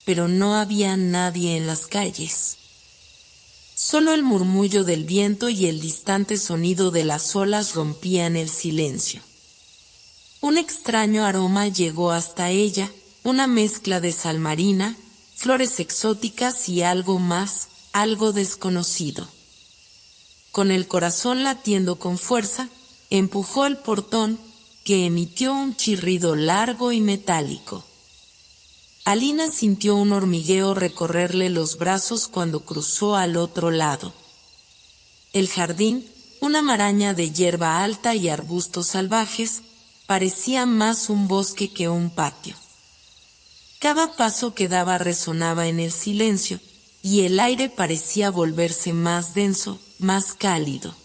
pero no había nadie en las calles. Solo el murmullo del viento y el distante sonido de las olas rompían el silencio. Un extraño aroma llegó hasta ella, una mezcla de sal marina, flores exóticas y algo más, algo desconocido. Con el corazón latiendo con fuerza, empujó el portón, que emitió un chirrido largo y metálico. Alina sintió un hormigueo recorrerle los brazos cuando cruzó al otro lado. El jardín, una maraña de hierba alta y arbustos salvajes, parecía más un bosque que un patio. Cada paso que daba resonaba en el silencio, y el aire parecía volverse más denso, más cálido.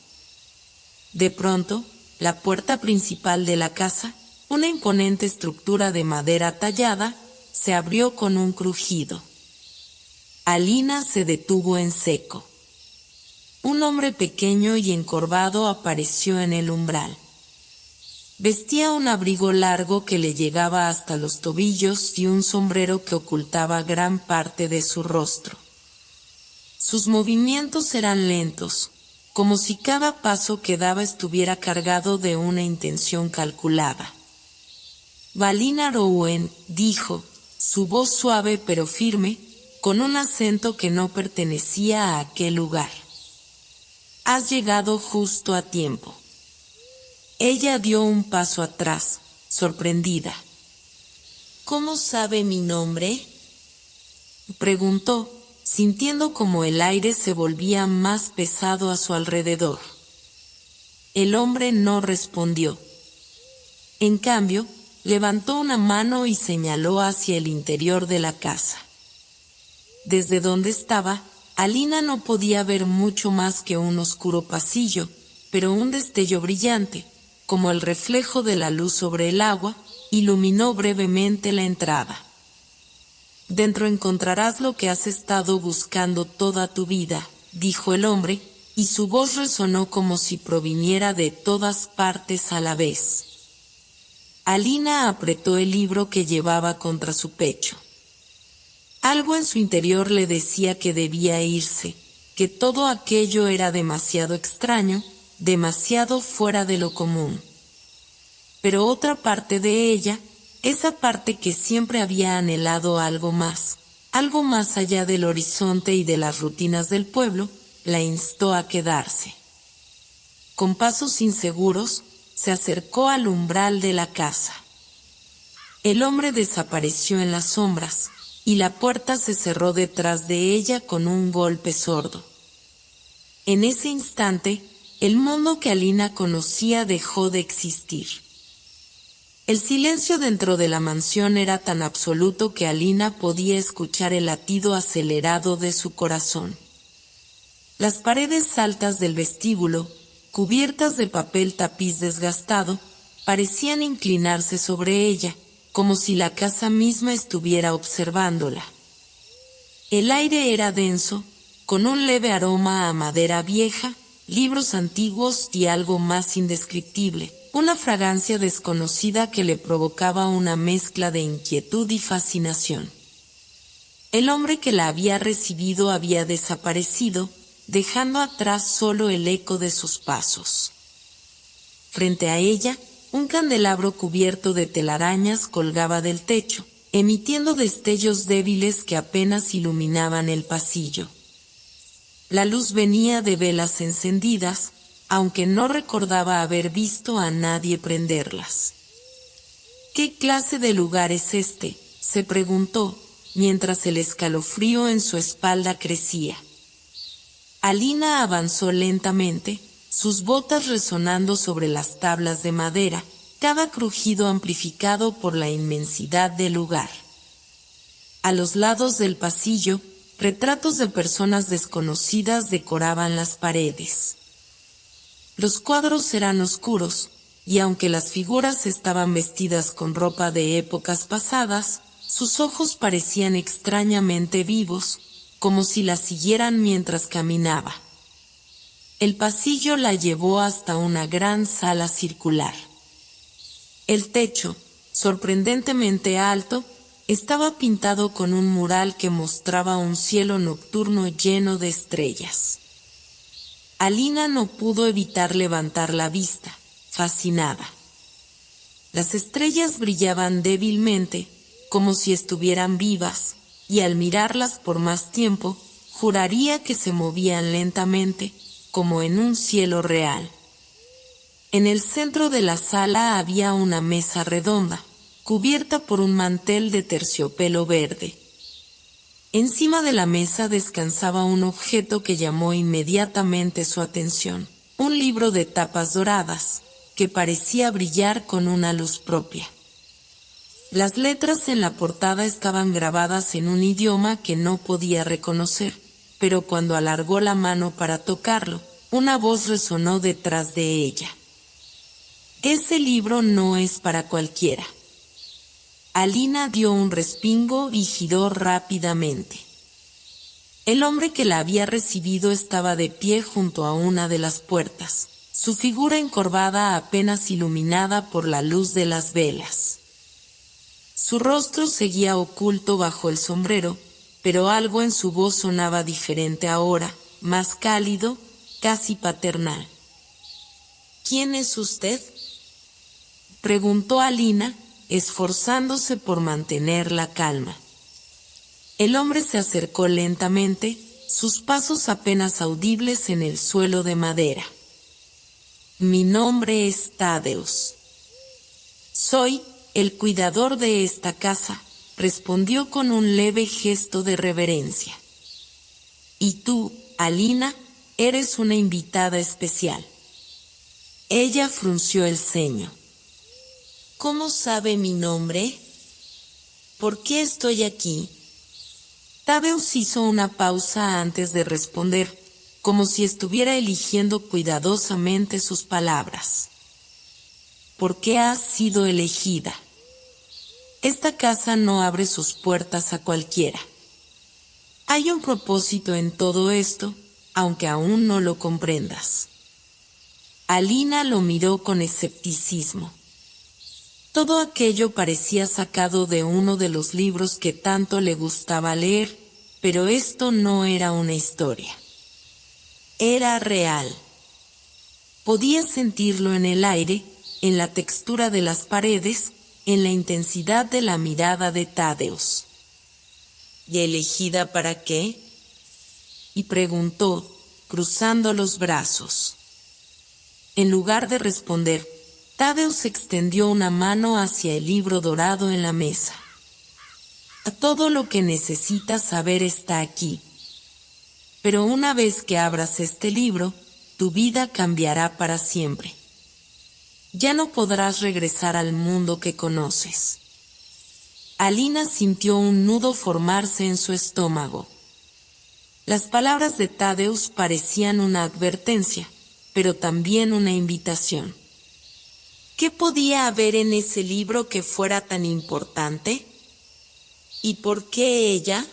De pronto, la puerta principal de la casa, una imponente estructura de madera tallada, se abrió con un crujido. Alina se detuvo en seco. Un hombre pequeño y encorvado apareció en el umbral. Vestía un abrigo largo que le llegaba hasta los tobillos y un sombrero que ocultaba gran parte de su rostro. Sus movimientos eran lentos, como si cada paso que daba estuviera cargado de una intención calculada. Valina Rowen, dijo, su voz suave pero firme, con un acento que no pertenecía a aquel lugar. Has llegado justo a tiempo. Ella dio un paso atrás, sorprendida. ¿Cómo sabe mi nombre?, preguntó, sintiendo como el aire se volvía más pesado a su alrededor. El hombre no respondió. En cambio, levantó una mano y señaló hacia el interior de la casa. Desde donde estaba, Alina no podía ver mucho más que un oscuro pasillo, pero un destello brillante, como el reflejo de la luz sobre el agua, iluminó brevemente la entrada. Dentro encontrarás lo que has estado buscando toda tu vida, dijo el hombre, y su voz resonó como si proviniera de todas partes a la vez. Alina apretó el libro que llevaba contra su pecho. Algo en su interior le decía que debía irse, que todo aquello era demasiado extraño, demasiado fuera de lo común. Pero otra parte de ella, esa parte que siempre había anhelado algo más allá del horizonte y de las rutinas del pueblo, la instó a quedarse. Con pasos inseguros, se acercó al umbral de la casa. El hombre desapareció en las sombras, y la puerta se cerró detrás de ella con un golpe sordo. En ese instante, el mundo que Alina conocía dejó de existir. El silencio dentro de la mansión era tan absoluto que Alina podía escuchar el latido acelerado de su corazón. Las paredes altas del vestíbulo, cubiertas de papel tapiz desgastado, parecían inclinarse sobre ella, como si la casa misma estuviera observándola. El aire era denso, con un leve aroma a madera vieja, libros antiguos y algo más indescriptible, una fragancia desconocida que le provocaba una mezcla de inquietud y fascinación. El hombre que la había recibido había desaparecido, dejando atrás solo el eco de sus pasos. Frente a ella, un candelabro cubierto de telarañas colgaba del techo, emitiendo destellos débiles que apenas iluminaban el pasillo. La luz venía de velas encendidas, aunque no recordaba haber visto a nadie prenderlas. ¿Qué clase de lugar es este?, se preguntó, mientras el escalofrío en su espalda crecía. Alina avanzó lentamente, sus botas resonando sobre las tablas de madera, cada crujido amplificado por la inmensidad del lugar. A los lados del pasillo, retratos de personas desconocidas decoraban las paredes. Los cuadros eran oscuros, y aunque las figuras estaban vestidas con ropa de épocas pasadas, sus ojos parecían extrañamente vivos, como si la siguieran mientras caminaba. El pasillo la llevó hasta una gran sala circular. El techo, sorprendentemente alto, Estaba pintado con un mural que mostraba un cielo nocturno lleno de estrellas. Alina no pudo evitar levantar la vista, fascinada. Las estrellas brillaban débilmente, como si estuvieran vivas, y al mirarlas por más tiempo, juraría que se movían lentamente, como en un cielo real. En el centro de la sala había una mesa redonda, cubierta por un mantel de terciopelo verde. Encima de la mesa descansaba un objeto que llamó inmediatamente su atención, un libro de tapas doradas, que parecía brillar con una luz propia. Las letras en la portada estaban grabadas en un idioma que no podía reconocer, pero cuando alargó la mano para tocarlo, una voz resonó detrás de ella. Ese libro no es para cualquiera. Alina dio un respingo y giró rápidamente. El hombre que la había recibido estaba de pie junto a una de las puertas, su figura encorvada apenas iluminada por la luz de las velas. Su rostro seguía oculto bajo el sombrero, pero algo en su voz sonaba diferente ahora, más cálido, casi paternal. ¿Quién es usted?, preguntó Alina, esforzándose por mantener la calma. El hombre se acercó lentamente, sus pasos apenas audibles en el suelo de madera. Mi nombre es Thaddeus. Soy el cuidador de esta casa, respondió con un leve gesto de reverencia. Y tú, Alina, eres una invitada especial. Ella frunció el ceño. ¿Cómo sabe mi nombre? ¿Por qué estoy aquí? Thaddeus hizo una pausa antes de responder, como si estuviera eligiendo cuidadosamente sus palabras. ¿Por qué has sido elegida? Esta casa no abre sus puertas a cualquiera. Hay un propósito en todo esto, aunque aún no lo comprendas. Alina lo miró con escepticismo. Todo aquello parecía sacado de uno de los libros que tanto le gustaba leer, pero esto no era una historia. Era real. Podía sentirlo en el aire, en la textura de las paredes, en la intensidad de la mirada de Thaddeus. ¿Y elegida para qué?, y preguntó, cruzando los brazos. En lugar de responder, Thaddeus extendió una mano hacia el libro dorado en la mesa. Todo lo que necesitas saber está aquí. Pero una vez que abras este libro, tu vida cambiará para siempre. Ya no podrás regresar al mundo que conoces. Alina sintió un nudo formarse en su estómago. Las palabras de Thaddeus parecían una advertencia, pero también una invitación. ¿Qué podía haber en ese libro que fuera tan importante? ¿Y por qué ella?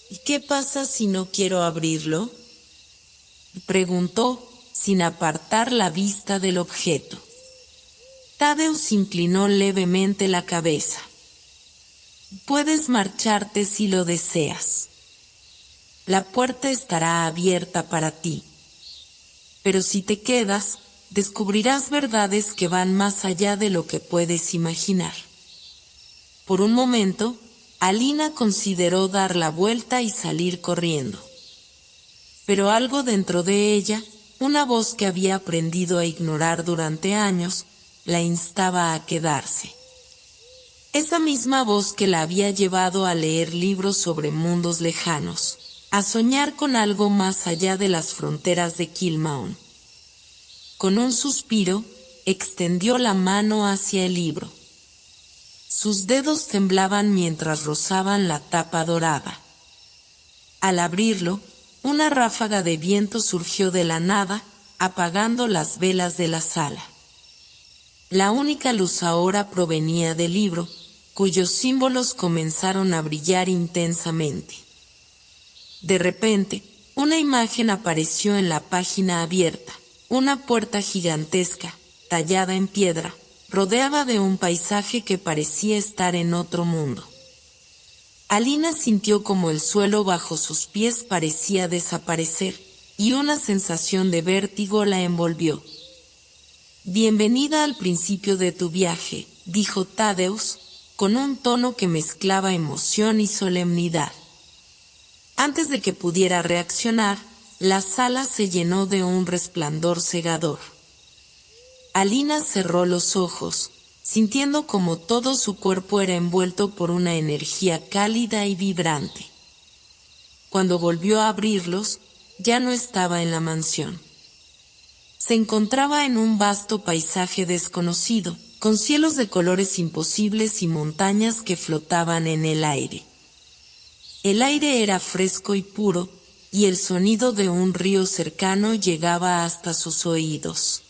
¿Y qué pasa si no quiero abrirlo?, preguntó, sin apartar la vista del objeto. Thaddeus inclinó levemente la cabeza. Puedes marcharte si lo deseas. La puerta estará abierta para ti. Pero si te quedas, descubrirás verdades que van más allá de lo que puedes imaginar. Por un momento, Alina consideró dar la vuelta y salir corriendo. Pero algo dentro de ella, una voz que había aprendido a ignorar durante años, la instaba a quedarse. Esa misma voz que la había llevado a leer libros sobre mundos lejanos, a soñar con algo más allá de las fronteras de Kilmaun. Con un suspiro, extendió la mano hacia el libro. Sus dedos temblaban mientras rozaban la tapa dorada. Al abrirlo, una ráfaga de viento surgió de la nada, apagando las velas de la sala. La única luz ahora provenía del libro, cuyos símbolos comenzaron a brillar intensamente. De repente, una imagen apareció en la página abierta. Una puerta gigantesca, tallada en piedra, rodeada de un paisaje que parecía estar en otro mundo. Alina sintió como el suelo bajo sus pies parecía desaparecer, y una sensación de vértigo la envolvió. «Bienvenida al principio de tu viaje», dijo Thaddeus, con un tono que mezclaba emoción y solemnidad. Antes de que pudiera reaccionar, la sala se llenó de un resplandor cegador. Alina cerró los ojos, sintiendo como todo su cuerpo era envuelto por una energía cálida y vibrante. Cuando volvió a abrirlos, ya no estaba en la mansión. Se encontraba en un vasto paisaje desconocido, con cielos de colores imposibles y montañas que flotaban en el aire. El aire era fresco y puro, y el sonido de un río cercano llegaba hasta sus oídos.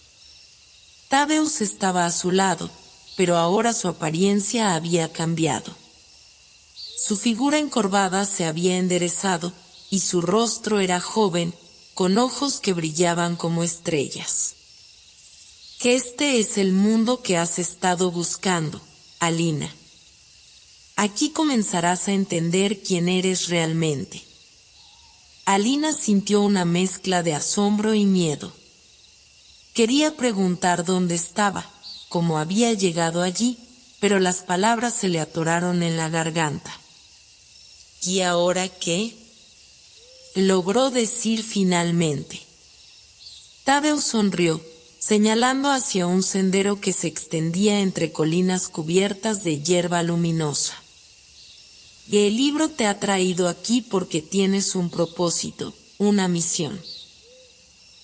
Thaddeus estaba a su lado, pero ahora su apariencia había cambiado. Su figura encorvada se había enderezado, y su rostro era joven, con ojos que brillaban como estrellas. Que este es el mundo que has estado buscando, Alina. Aquí comenzarás a entender quién eres realmente. Alina sintió una mezcla de asombro y miedo. Quería preguntar dónde estaba, cómo había llegado allí, pero las palabras se le atoraron en la garganta. ¿Y ahora qué?, logró decir finalmente. Thaddeus sonrió, señalando hacia un sendero que se extendía entre colinas cubiertas de hierba luminosa. Y el libro te ha traído aquí porque tienes un propósito, una misión.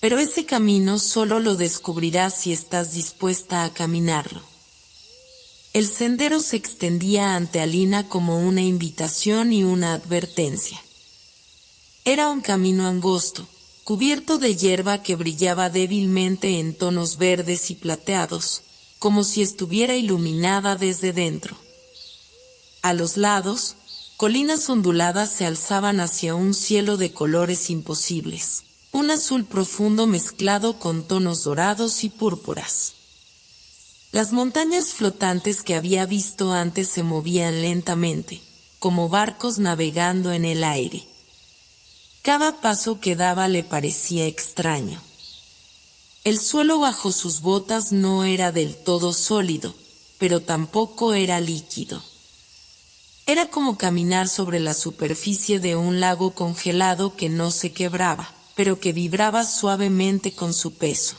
Pero ese camino solo lo descubrirás si estás dispuesta a caminarlo. El sendero se extendía ante Alina como una invitación y una advertencia. Era un camino angosto, cubierto de hierba que brillaba débilmente en tonos verdes y plateados, como si estuviera iluminada desde dentro. A los lados, colinas onduladas se alzaban hacia un cielo de colores imposibles, un azul profundo mezclado con tonos dorados y púrpuras. Las montañas flotantes que había visto antes se movían lentamente, como barcos navegando en el aire. Cada paso que daba le parecía extraño. El suelo bajo sus botas no era del todo sólido, pero tampoco era líquido. Era como caminar sobre la superficie de un lago congelado que no se quebraba, pero que vibraba suavemente con su peso.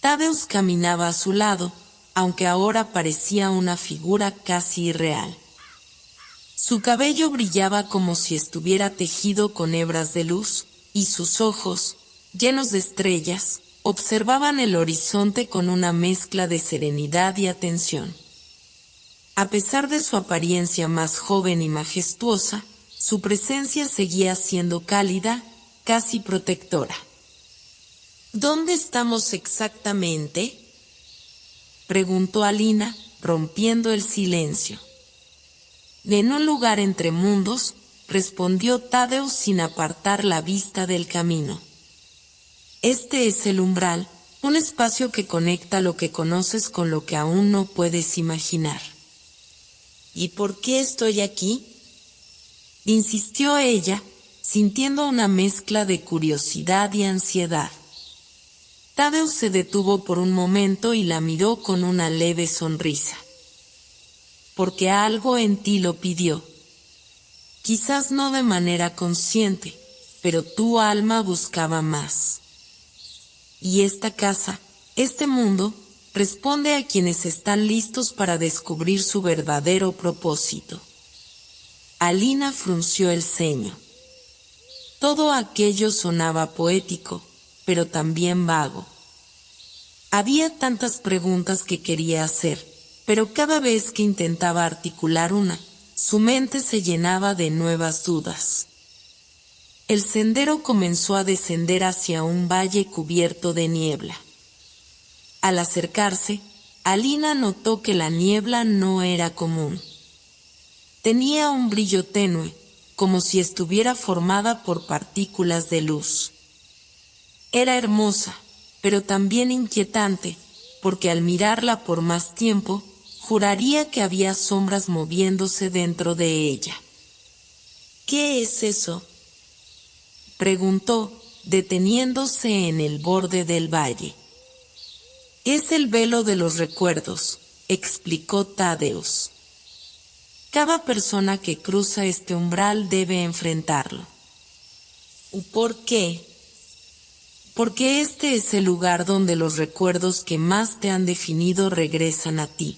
Thaddeus caminaba a su lado, aunque ahora parecía una figura casi irreal. Su cabello brillaba como si estuviera tejido con hebras de luz, y sus ojos, llenos de estrellas, observaban el horizonte con una mezcla de serenidad y atención. A pesar de su apariencia más joven y majestuosa, su presencia seguía siendo cálida, casi protectora. ¿Dónde estamos exactamente?, preguntó Alina, rompiendo el silencio. En un lugar entre mundos, respondió Thaddeus sin apartar la vista del camino. Este es el umbral, un espacio que conecta lo que conoces con lo que aún no puedes imaginar. ¿Y por qué estoy aquí?, insistió ella, sintiendo una mezcla de curiosidad y ansiedad. Thaddeus se detuvo por un momento y la miró con una leve sonrisa. Porque algo en ti lo pidió. Quizás no de manera consciente, pero tu alma buscaba más. Y esta casa, este mundo, responde a quienes están listos para descubrir su verdadero propósito. Alina frunció el ceño. Todo aquello sonaba poético, pero también vago. Había tantas preguntas que quería hacer, pero cada vez que intentaba articular una, su mente se llenaba de nuevas dudas. El sendero comenzó a descender hacia un valle cubierto de niebla. Al acercarse, Alina notó que la niebla no era común. Tenía un brillo tenue, como si estuviera formada por partículas de luz. Era hermosa, pero también inquietante, porque al mirarla por más tiempo, juraría que había sombras moviéndose dentro de ella. ¿Qué es eso?, preguntó, deteniéndose en el borde del valle. Es el velo de los recuerdos, explicó Thaddeus. Cada persona que cruza este umbral debe enfrentarlo. ¿Por qué? Porque este es el lugar donde los recuerdos que más te han definido regresan a ti.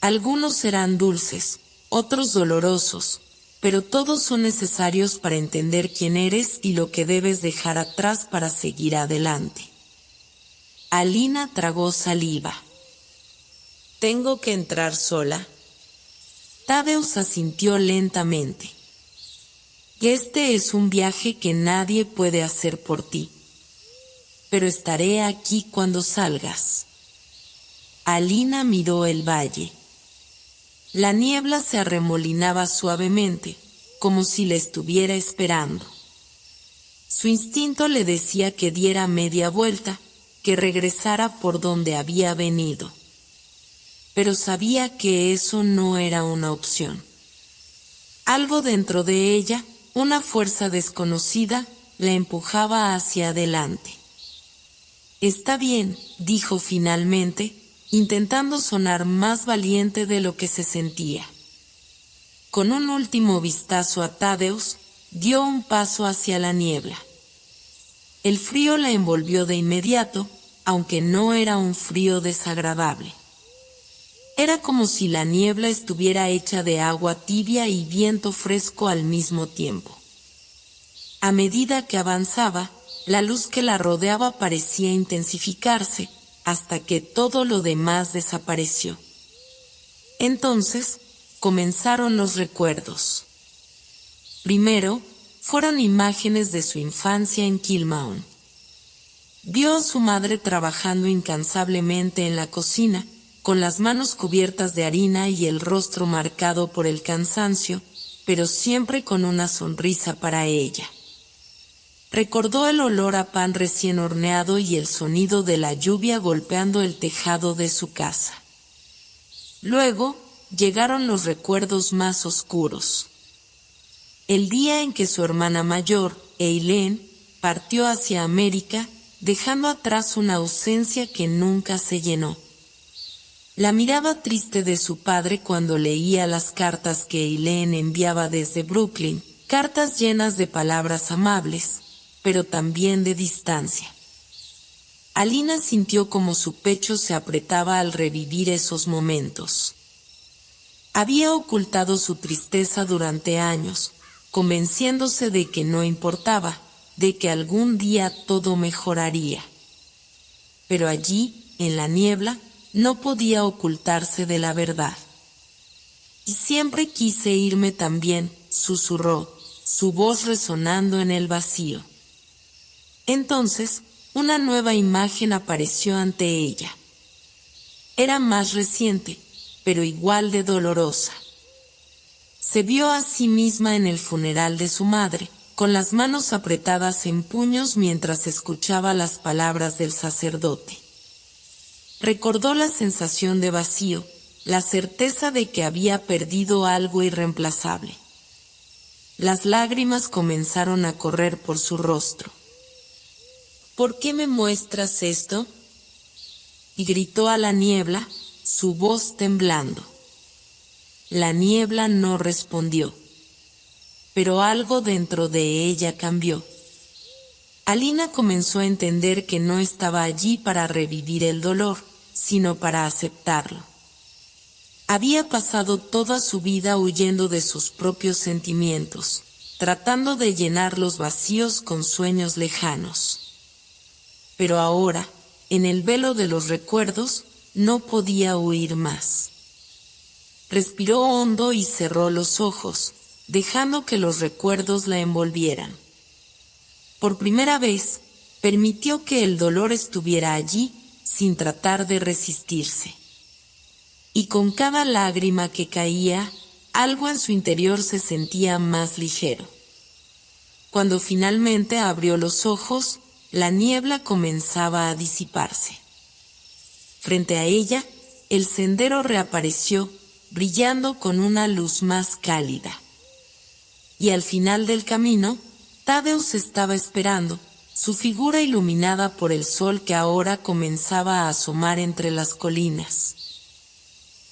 Algunos serán dulces, otros dolorosos, pero todos son necesarios para entender quién eres y lo que debes dejar atrás para seguir adelante. Alina tragó saliva. ¿Tengo que entrar sola? Thaddeus asintió lentamente. Este es un viaje que nadie puede hacer por ti. Pero estaré aquí cuando salgas. Alina miró el valle. La niebla se arremolinaba suavemente, como si le estuviera esperando. Su instinto le decía que diera media vuelta, que regresara por donde había venido. Pero sabía que eso no era una opción. Algo dentro de ella, una fuerza desconocida, la empujaba hacia adelante. Está bien, dijo finalmente, intentando sonar más valiente de lo que se sentía. Con un último vistazo a Thaddeus, dio un paso hacia la niebla. El frío la envolvió de inmediato, aunque no era un frío desagradable. Era como si la niebla estuviera hecha de agua tibia y viento fresco al mismo tiempo. A medida que avanzaba, la luz que la rodeaba parecía intensificarse, hasta que todo lo demás desapareció. Entonces, comenzaron los recuerdos. Primero, fueron imágenes de su infancia en Kilmaun. Vio a su madre trabajando incansablemente en la cocina, con las manos cubiertas de harina y el rostro marcado por el cansancio, pero siempre con una sonrisa para ella. Recordó el olor a pan recién horneado y el sonido de la lluvia golpeando el tejado de su casa. Luego, llegaron los recuerdos más oscuros. El día en que su hermana mayor, Eileen, partió hacia América, dejando atrás una ausencia que nunca se llenó. La mirada triste de su padre cuando leía las cartas que Eileen enviaba desde Brooklyn, cartas llenas de palabras amables, pero también de distancia. Alina sintió como su pecho se apretaba al revivir esos momentos. Había ocultado su tristeza durante años, convenciéndose de que no importaba, de que algún día todo mejoraría. Pero allí, en la niebla, no podía ocultarse de la verdad. Y siempre quise irme también, susurró, su voz resonando en el vacío. Entonces, una nueva imagen apareció ante ella. Era más reciente, pero igual de dolorosa. Se vio a sí misma en el funeral de su madre, con las manos apretadas en puños mientras escuchaba las palabras del sacerdote. Recordó la sensación de vacío, la certeza de que había perdido algo irreemplazable. Las lágrimas comenzaron a correr por su rostro. ¿Por qué me muestras esto?, y gritó a la niebla, su voz temblando. La niebla no respondió, pero algo dentro de ella cambió. Alina comenzó a entender que no estaba allí para revivir el dolor, sino para aceptarlo. Había pasado toda su vida huyendo de sus propios sentimientos, tratando de llenar los vacíos con sueños lejanos. Pero ahora, en el velo de los recuerdos, no podía huir más. Respiró hondo y cerró los ojos, dejando que los recuerdos la envolvieran. Por primera vez, permitió que el dolor estuviera allí, sin tratar de resistirse. Y con cada lágrima que caía, algo en su interior se sentía más ligero. Cuando finalmente abrió los ojos, la niebla comenzaba a disiparse. Frente a ella, el sendero reapareció, brillando con una luz más cálida. y al final del camino, Thaddeus estaba esperando, su figura iluminada por el sol que ahora comenzaba a asomar entre las colinas.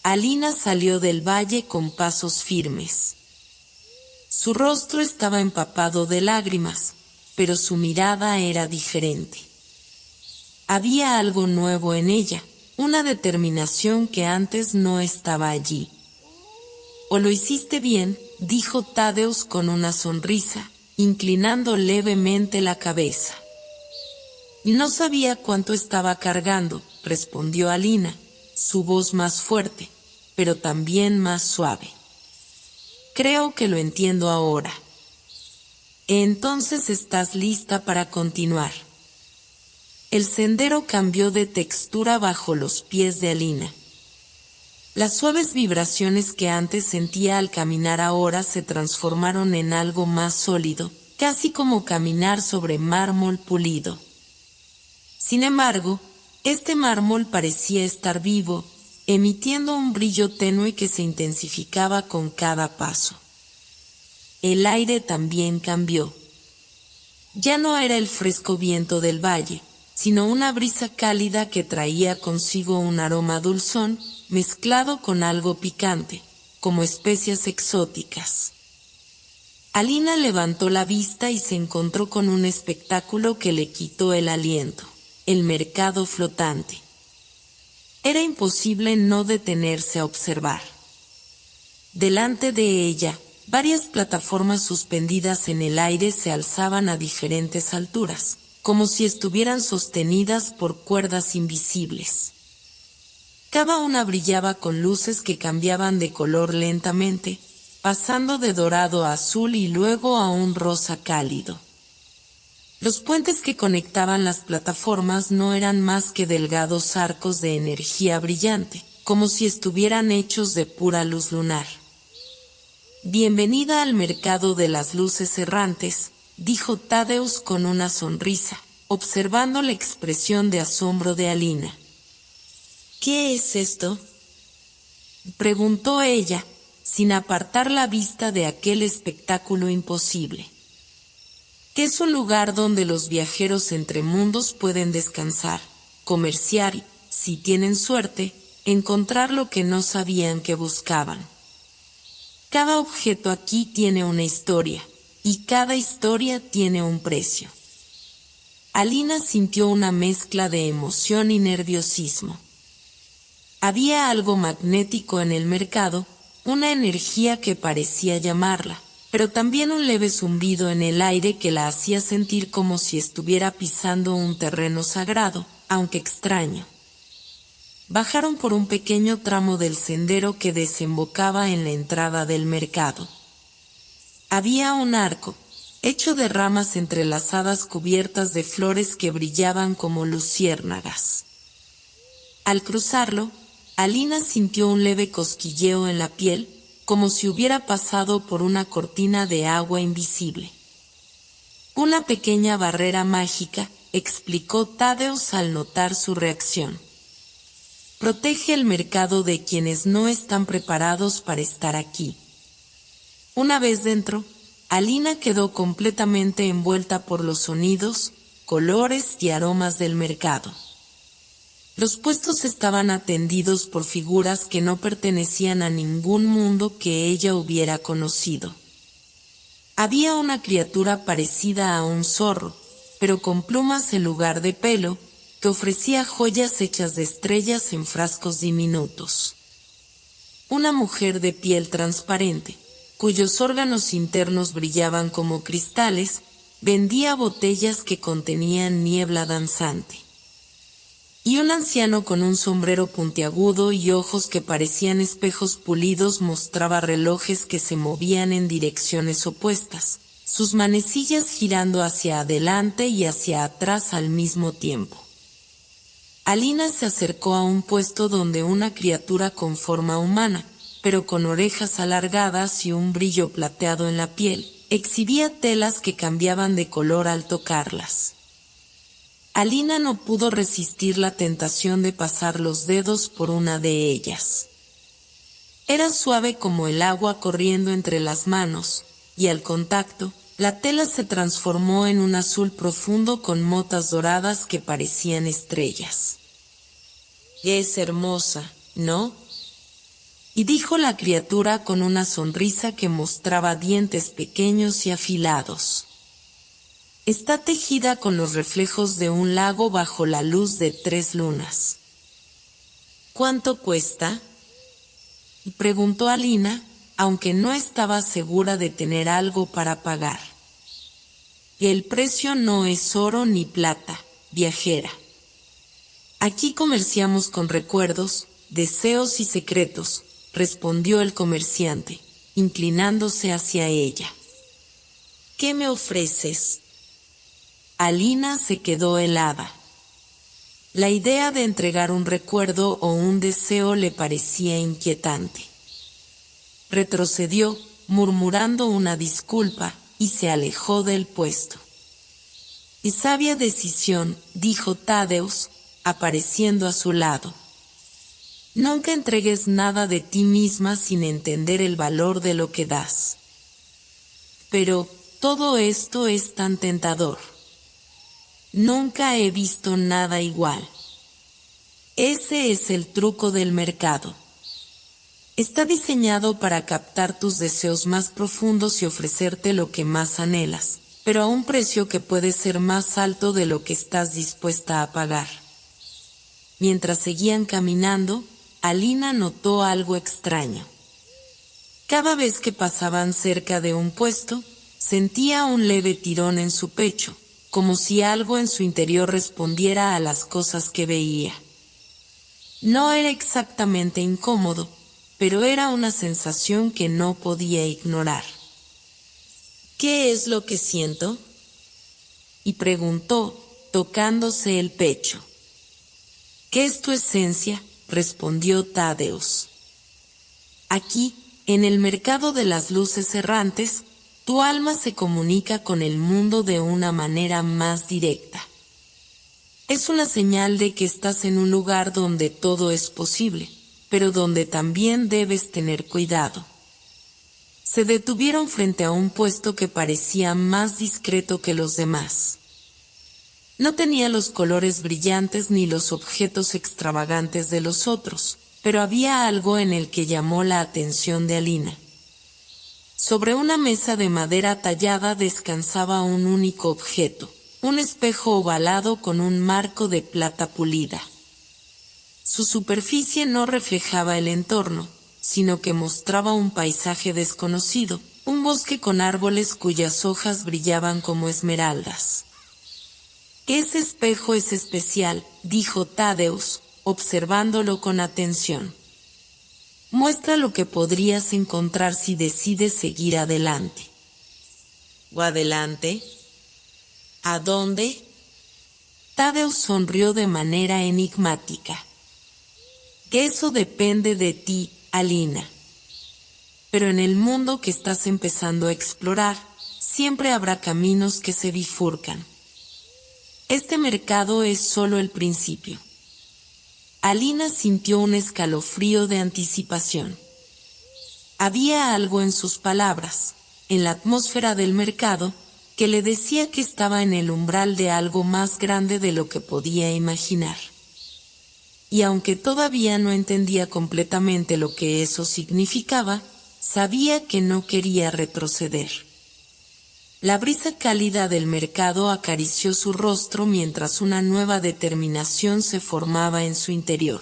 Alina salió del valle con pasos firmes. Su rostro estaba empapado de lágrimas, pero su mirada era diferente. Había algo nuevo en ella, una determinación que antes no estaba allí. «O lo hiciste bien», dijo Thaddeus con una sonrisa, inclinando levemente la cabeza. «No sabía cuánto estaba cargando», respondió Alina, su voz más fuerte, pero también más suave. «Creo que lo entiendo ahora. Entonces estás lista para continuar». El sendero cambió de textura bajo los pies de Alina. Las suaves vibraciones que antes sentía al caminar ahora se transformaron en algo más sólido, casi como caminar sobre mármol pulido. Sin embargo, este mármol parecía estar vivo, emitiendo un brillo tenue que se intensificaba con cada paso. El aire también cambió. Ya no era el fresco viento del valle, sino una brisa cálida que traía consigo un aroma dulzón, mezclado con algo picante, como especias exóticas. Alina levantó la vista y se encontró con un espectáculo que le quitó el aliento: el mercado flotante. Era imposible no detenerse a observar. Delante de ella, varias plataformas suspendidas en el aire se alzaban a diferentes alturas, como si estuvieran sostenidas por cuerdas invisibles. Cada una brillaba con luces que cambiaban de color lentamente, pasando de dorado a azul y luego a un rosa cálido. Los puentes que conectaban las plataformas no eran más que delgados arcos de energía brillante, como si estuvieran hechos de pura luz lunar. «Bienvenida al mercado de las luces errantes», dijo Thaddeus con una sonrisa, observando la expresión de asombro de Alina. «¿Qué es esto?», preguntó ella, sin apartar la vista de aquel espectáculo imposible. «Es un lugar donde los viajeros entre mundos pueden descansar, comerciar y, si tienen suerte, encontrar lo que no sabían que buscaban. Cada objeto aquí tiene una historia, y cada historia tiene un precio». Alina sintió una mezcla de emoción y nerviosismo. Había algo magnético en el mercado, una energía que parecía llamarla, pero también un leve zumbido en el aire que la hacía sentir como si estuviera pisando un terreno sagrado, aunque extraño. Bajaron por un pequeño tramo del sendero que desembocaba en la entrada del mercado. Había un arco, hecho de ramas entrelazadas cubiertas de flores que brillaban como luciérnagas. Al cruzarlo, Alina sintió un leve cosquilleo en la piel, como si hubiera pasado por una cortina de agua invisible. «Una pequeña barrera mágica», explicó Thaddeus al notar su reacción. «Protege el mercado de quienes no están preparados para estar aquí». Una vez dentro, Alina quedó completamente envuelta por los sonidos, colores y aromas del mercado. Los puestos estaban atendidos por figuras que no pertenecían a ningún mundo que ella hubiera conocido. Había una criatura parecida a un zorro, pero con plumas en lugar de pelo, que ofrecía joyas hechas de estrellas en frascos diminutos. Una mujer de piel transparente, cuyos órganos internos brillaban como cristales, vendía botellas que contenían niebla danzante. Y un anciano con un sombrero puntiagudo y ojos que parecían espejos pulidos mostraba relojes que se movían en direcciones opuestas, sus manecillas girando hacia adelante y hacia atrás al mismo tiempo. Alina se acercó a un puesto donde una criatura con forma humana, pero con orejas alargadas y un brillo plateado en la piel, exhibía telas que cambiaban de color al tocarlas. Alina no pudo resistir la tentación de pasar los dedos por una de ellas. Era suave como el agua corriendo entre las manos, y al contacto, la tela se transformó en un azul profundo con motas doradas que parecían estrellas. «Es hermosa, ¿no?», y dijo la criatura con una sonrisa que mostraba dientes pequeños y afilados. «Está tejida con los reflejos de un lago bajo la luz de 3 lunas». «¿Cuánto cuesta?», preguntó Alina, aunque no estaba segura de tener algo para pagar. «El precio no es oro ni plata, viajera. Aquí comerciamos con recuerdos, deseos y secretos», respondió el comerciante, inclinándose hacia ella. «¿Qué me ofreces?». Alina se quedó helada. La idea de entregar un recuerdo o un deseo le parecía inquietante. Retrocedió, murmurando una disculpa, y se alejó del puesto. «Y sabia decisión», dijo Tadeusz, apareciendo a su lado. «Nunca entregues nada de ti misma sin entender el valor de lo que das». «Pero todo esto es tan tentador. Nunca he visto nada igual». Ese es el truco del mercado. Está diseñado para captar tus deseos más profundos y ofrecerte lo que más anhelas, pero a un precio que puede ser más alto de lo que estás dispuesta a pagar. Mientras seguían caminando, Alina notó algo extraño. Cada vez que pasaban cerca de un puesto, sentía un leve tirón en su pecho, como si algo en su interior respondiera a las cosas que veía. No era exactamente incómodo, pero era una sensación que no podía ignorar. «¿Qué es lo que siento?», y preguntó, tocándose el pecho. «¿Qué es tu esencia?», respondió Tadeusz. «Aquí, en el mercado de las luces errantes, tu alma se comunica con el mundo de una manera más directa. Es una señal de que estás en un lugar donde todo es posible, pero donde también debes tener cuidado». Se detuvieron frente a un puesto que parecía más discreto que los demás. No tenía los colores brillantes ni los objetos extravagantes de los otros, pero había algo en el que llamó la atención de Alina. Sobre una mesa de madera tallada descansaba un único objeto, un espejo ovalado con un marco de plata pulida. Su superficie no reflejaba el entorno, sino que mostraba un paisaje desconocido, un bosque con árboles cuyas hojas brillaban como esmeraldas. «Ese espejo es especial», dijo Tadeusz, observándolo con atención. «Muestra lo que podrías encontrar si decides seguir adelante». «¿O adelante? ¿A dónde?». Tadeusz sonrió de manera enigmática. «Eso depende de ti, Alina. Pero en el mundo que estás empezando a explorar, siempre habrá caminos que se bifurcan. Este mercado es solo el principio». Alina sintió un escalofrío de anticipación. Había algo en sus palabras, en la atmósfera del mercado, que le decía que estaba en el umbral de algo más grande de lo que podía imaginar. Y aunque todavía no entendía completamente lo que eso significaba, sabía que no quería retroceder. La brisa cálida del mercado acarició su rostro mientras una nueva determinación se formaba en su interior.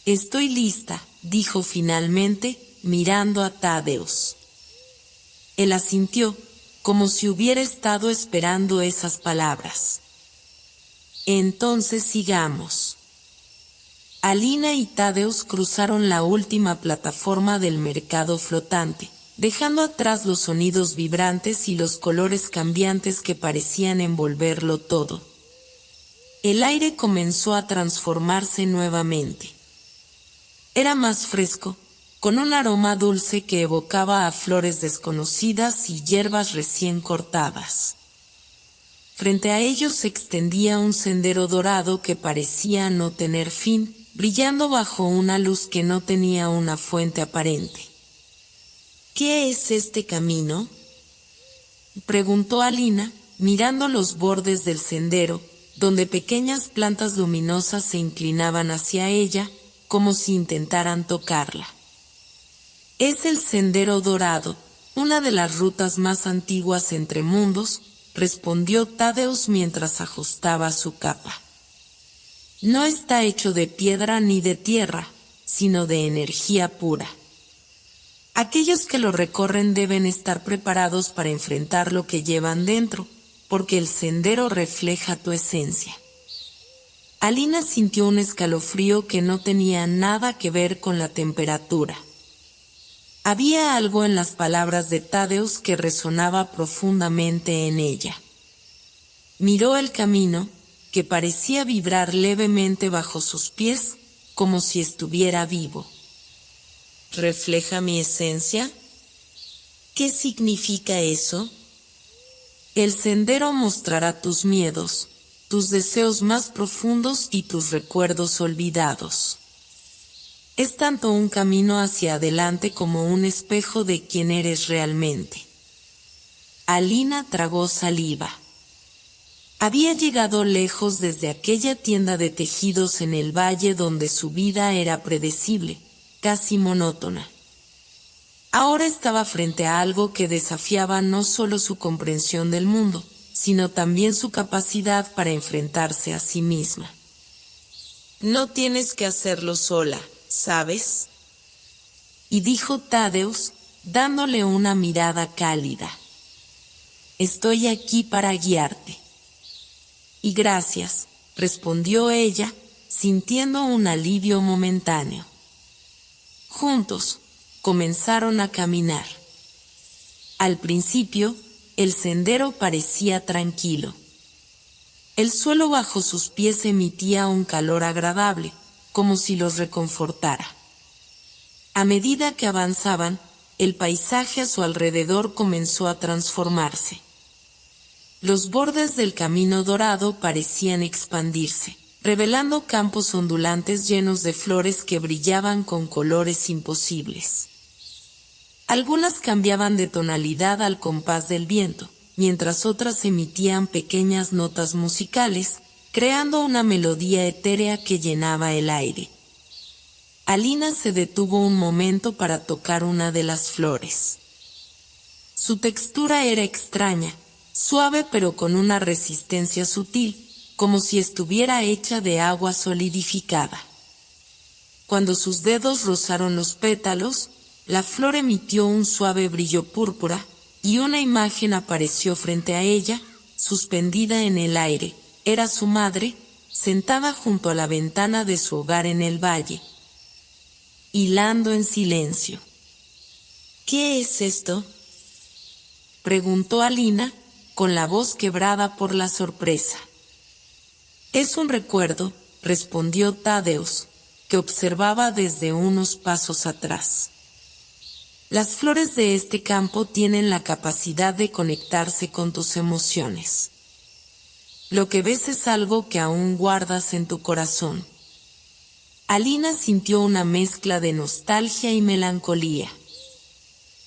«Estoy lista», dijo finalmente, mirando a Tadeusz. Él asintió, como si hubiera estado esperando esas palabras. «Entonces sigamos». Alina y Tadeusz cruzaron la última plataforma del mercado flotante, dejando atrás los sonidos vibrantes y los colores cambiantes que parecían envolverlo todo. El aire comenzó a transformarse nuevamente. Era más fresco, con un aroma dulce que evocaba a flores desconocidas y hierbas recién cortadas. Frente a ellos se extendía un sendero dorado que parecía no tener fin, brillando bajo una luz que no tenía una fuente aparente. ¿Qué es este camino?, preguntó Alina, mirando los bordes del sendero, donde pequeñas plantas luminosas se inclinaban hacia ella, como si intentaran tocarla. Es el Sendero Dorado, una de las rutas más antiguas entre mundos, respondió Thaddeus mientras ajustaba su capa. No está hecho de piedra ni de tierra, sino de energía pura. Aquellos que lo recorren deben estar preparados para enfrentar lo que llevan dentro, porque el sendero refleja tu esencia. Alina sintió un escalofrío que no tenía nada que ver con la temperatura. Había algo en las palabras de Thaddeus que resonaba profundamente en ella. Miró el camino, que parecía vibrar levemente bajo sus pies, como si estuviera vivo. ¿Refleja mi esencia? ¿Qué significa eso? El sendero mostrará tus miedos, tus deseos más profundos y tus recuerdos olvidados. Es tanto un camino hacia adelante como un espejo de quién eres realmente. Alina tragó saliva. Había llegado lejos desde aquella tienda de tejidos en el valle donde su vida era predecible, casi monótona. Ahora estaba frente a algo que desafiaba no solo su comprensión del mundo, sino también su capacidad para enfrentarse a sí misma. No tienes que hacerlo sola, ¿sabes? Y dijo Thaddeus, dándole una mirada cálida. Estoy aquí para guiarte. Y gracias, respondió ella, sintiendo un alivio momentáneo. Juntos, comenzaron a caminar. Al principio, el sendero parecía tranquilo. El suelo bajo sus pies emitía un calor agradable, como si los reconfortara. A medida que avanzaban, el paisaje a su alrededor comenzó a transformarse. Los bordes del camino dorado parecían expandirse, revelando campos ondulantes llenos de flores que brillaban con colores imposibles. Algunas cambiaban de tonalidad al compás del viento, mientras otras emitían pequeñas notas musicales, creando una melodía etérea que llenaba el aire. Alina se detuvo un momento para tocar una de las flores. Su textura era extraña, suave pero con una resistencia sutil, como si estuviera hecha de agua solidificada. Cuando sus dedos rozaron los pétalos, la flor emitió un suave brillo púrpura, y una imagen apareció frente a ella, suspendida en el aire. Era su madre, sentada junto a la ventana de su hogar en el valle, hilando en silencio. ¿Qué es esto?, preguntó Alina, con la voz quebrada por la sorpresa. Es un recuerdo, respondió Thaddeus, que observaba desde unos pasos atrás. Las flores de este campo tienen la capacidad de conectarse con tus emociones. Lo que ves es algo que aún guardas en tu corazón. Alina sintió una mezcla de nostalgia y melancolía.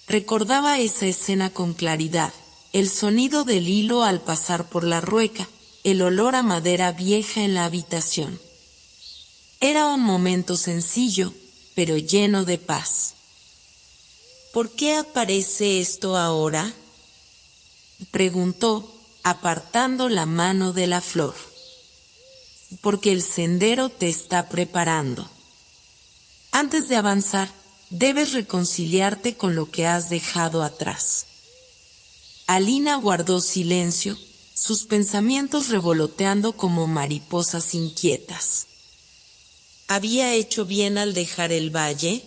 Recordaba esa escena con claridad, el sonido del hilo al pasar por la rueca, el olor a madera vieja en la habitación. Era un momento sencillo, pero lleno de paz. ¿Por qué aparece esto ahora?, preguntó, apartando la mano de la flor. Porque el sendero te está preparando. Antes de avanzar, debes reconciliarte con lo que has dejado atrás. Alina guardó silencio, sus pensamientos revoloteando como mariposas inquietas. ¿Había hecho bien al dejar el valle?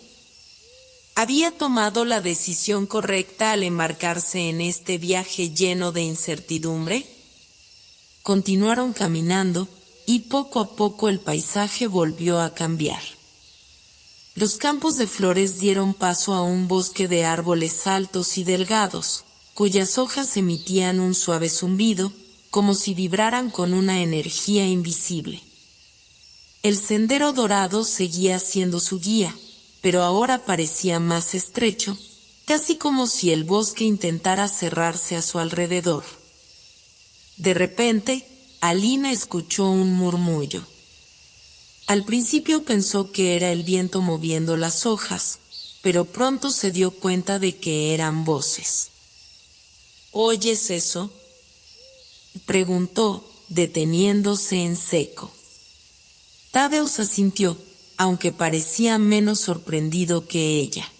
¿Había tomado la decisión correcta al embarcarse en este viaje lleno de incertidumbre? Continuaron caminando, y poco a poco el paisaje volvió a cambiar. Los campos de flores dieron paso a un bosque de árboles altos y delgados, cuyas hojas emitían un suave zumbido, como si vibraran con una energía invisible. El sendero dorado seguía siendo su guía, pero ahora parecía más estrecho, casi como si el bosque intentara cerrarse a su alrededor. De repente, Alina escuchó un murmullo. Al principio pensó que era el viento moviendo las hojas, pero pronto se dio cuenta de que eran voces. ¿Oyes eso?, preguntó, deteniéndose en seco. Tadeusz asintió, aunque parecía menos sorprendido que ella.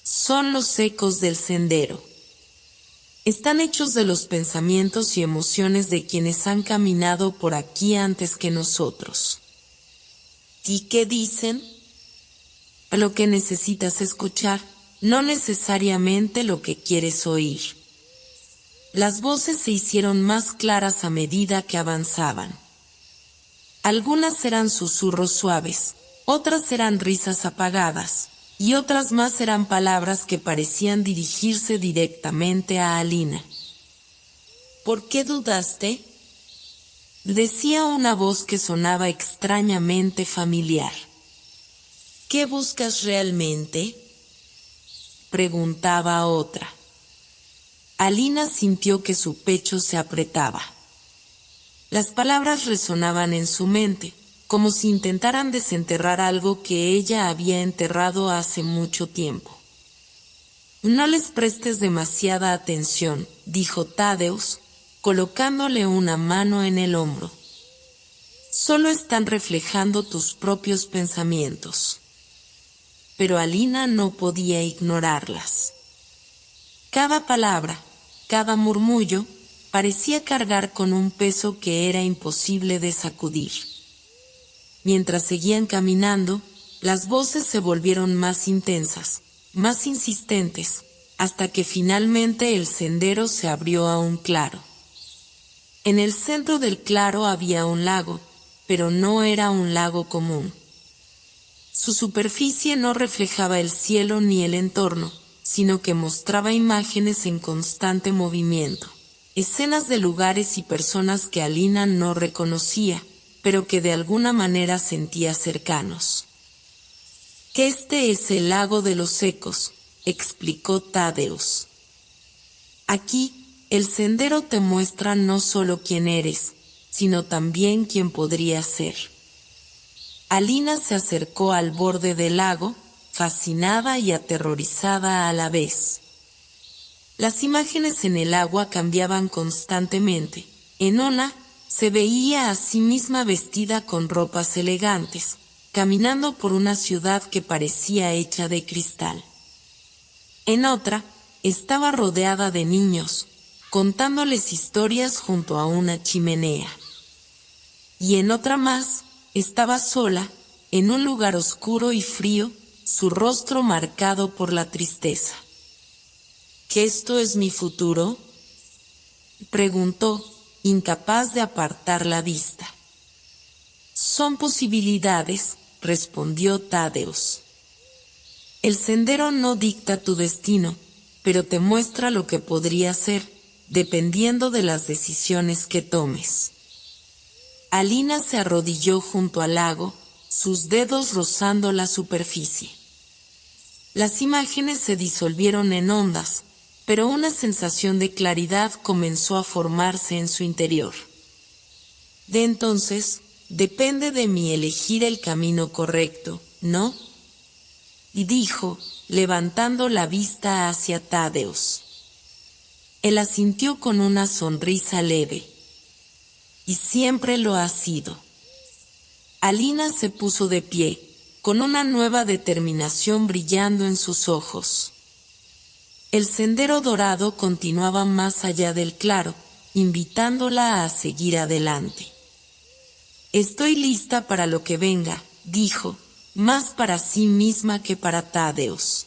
Son los ecos del sendero. Están hechos de los pensamientos y emociones de quienes han caminado por aquí antes que nosotros. ¿Y qué dicen? Lo que necesitas escuchar, no necesariamente lo que quieres oír. Las voces se hicieron más claras a medida que avanzaban. Algunas eran susurros suaves, otras eran risas apagadas, y otras más eran palabras que parecían dirigirse directamente a Alina. ¿Por qué dudaste?, decía una voz que sonaba extrañamente familiar. ¿Qué buscas realmente?, preguntaba otra. Alina sintió que su pecho se apretaba. Las palabras resonaban en su mente, como si intentaran desenterrar algo que ella había enterrado hace mucho tiempo. No les prestes demasiada atención, dijo Tadeusz, colocándole una mano en el hombro. Solo están reflejando tus propios pensamientos. Pero Alina no podía ignorarlas. Cada palabra, cada murmullo, parecía cargar con un peso que era imposible de sacudir. Mientras seguían caminando, las voces se volvieron más intensas, más insistentes, hasta que finalmente el sendero se abrió a un claro. En el centro del claro había un lago, pero no era un lago común. Su superficie no reflejaba el cielo ni el entorno, sino que mostraba imágenes en constante movimiento, escenas de lugares y personas que Alina no reconocía, pero que de alguna manera sentía cercanos. Que este es el lago de los ecos, explicó Tadeusz. Aquí, el sendero te muestra no solo quién eres, sino también quién podrías ser. Alina se acercó al borde del lago, fascinada y aterrorizada a la vez. Las imágenes en el agua cambiaban constantemente. En una, se veía a sí misma vestida con ropas elegantes, caminando por una ciudad que parecía hecha de cristal. En otra, estaba rodeada de niños, contándoles historias junto a una chimenea. Y en otra más, estaba sola, en un lugar oscuro y frío, su rostro marcado por la tristeza. ¿Que esto es mi futuro?, preguntó, incapaz de apartar la vista. Son posibilidades, respondió Tadeusz. El sendero no dicta tu destino, pero te muestra lo que podría ser, dependiendo de las decisiones que tomes. Alina se arrodilló junto al lago, sus dedos rozando la superficie. Las imágenes se disolvieron en ondas, pero una sensación de claridad comenzó a formarse en su interior. De entonces, depende de mí elegir el camino correcto, ¿no?, y dijo, levantando la vista hacia Tadeusz. Él asintió con una sonrisa leve. Y siempre lo ha sido. Alina se puso de pie, con una nueva determinación brillando en sus ojos. El sendero dorado continuaba más allá del claro, invitándola a seguir adelante. Estoy lista para lo que venga, dijo, más para sí misma que para Tadeusz.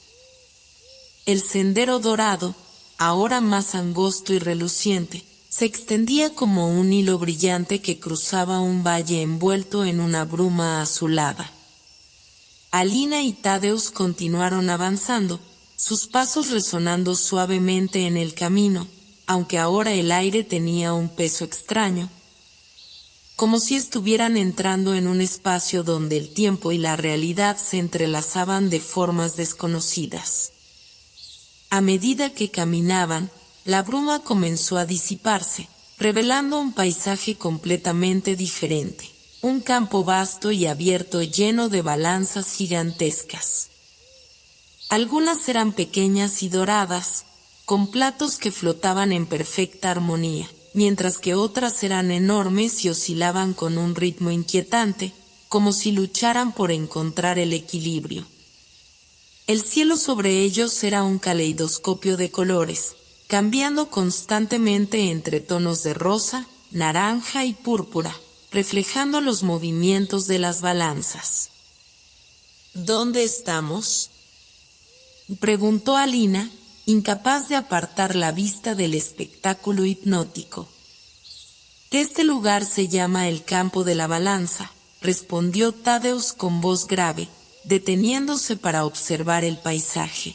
El sendero dorado, ahora más angosto y reluciente, se extendía como un hilo brillante que cruzaba un valle envuelto en una bruma azulada. Alina y Tadeusz continuaron avanzando, sus pasos resonando suavemente en el camino, aunque ahora el aire tenía un peso extraño, como si estuvieran entrando en un espacio donde el tiempo y la realidad se entrelazaban de formas desconocidas. A medida que caminaban, la bruma comenzó a disiparse, revelando un paisaje completamente diferente. Un campo vasto y abierto lleno de balanzas gigantescas. Algunas eran pequeñas y doradas, con platos que flotaban en perfecta armonía, mientras que otras eran enormes y oscilaban con un ritmo inquietante, como si lucharan por encontrar el equilibrio. El cielo sobre ellos era un caleidoscopio de colores, cambiando constantemente entre tonos de rosa, naranja y púrpura, reflejando los movimientos de las balanzas. ¿Dónde estamos?, preguntó Alina, incapaz de apartar la vista del espectáculo hipnótico. Este lugar se llama el campo de la balanza, respondió Tadeusz con voz grave, deteniéndose para observar el paisaje.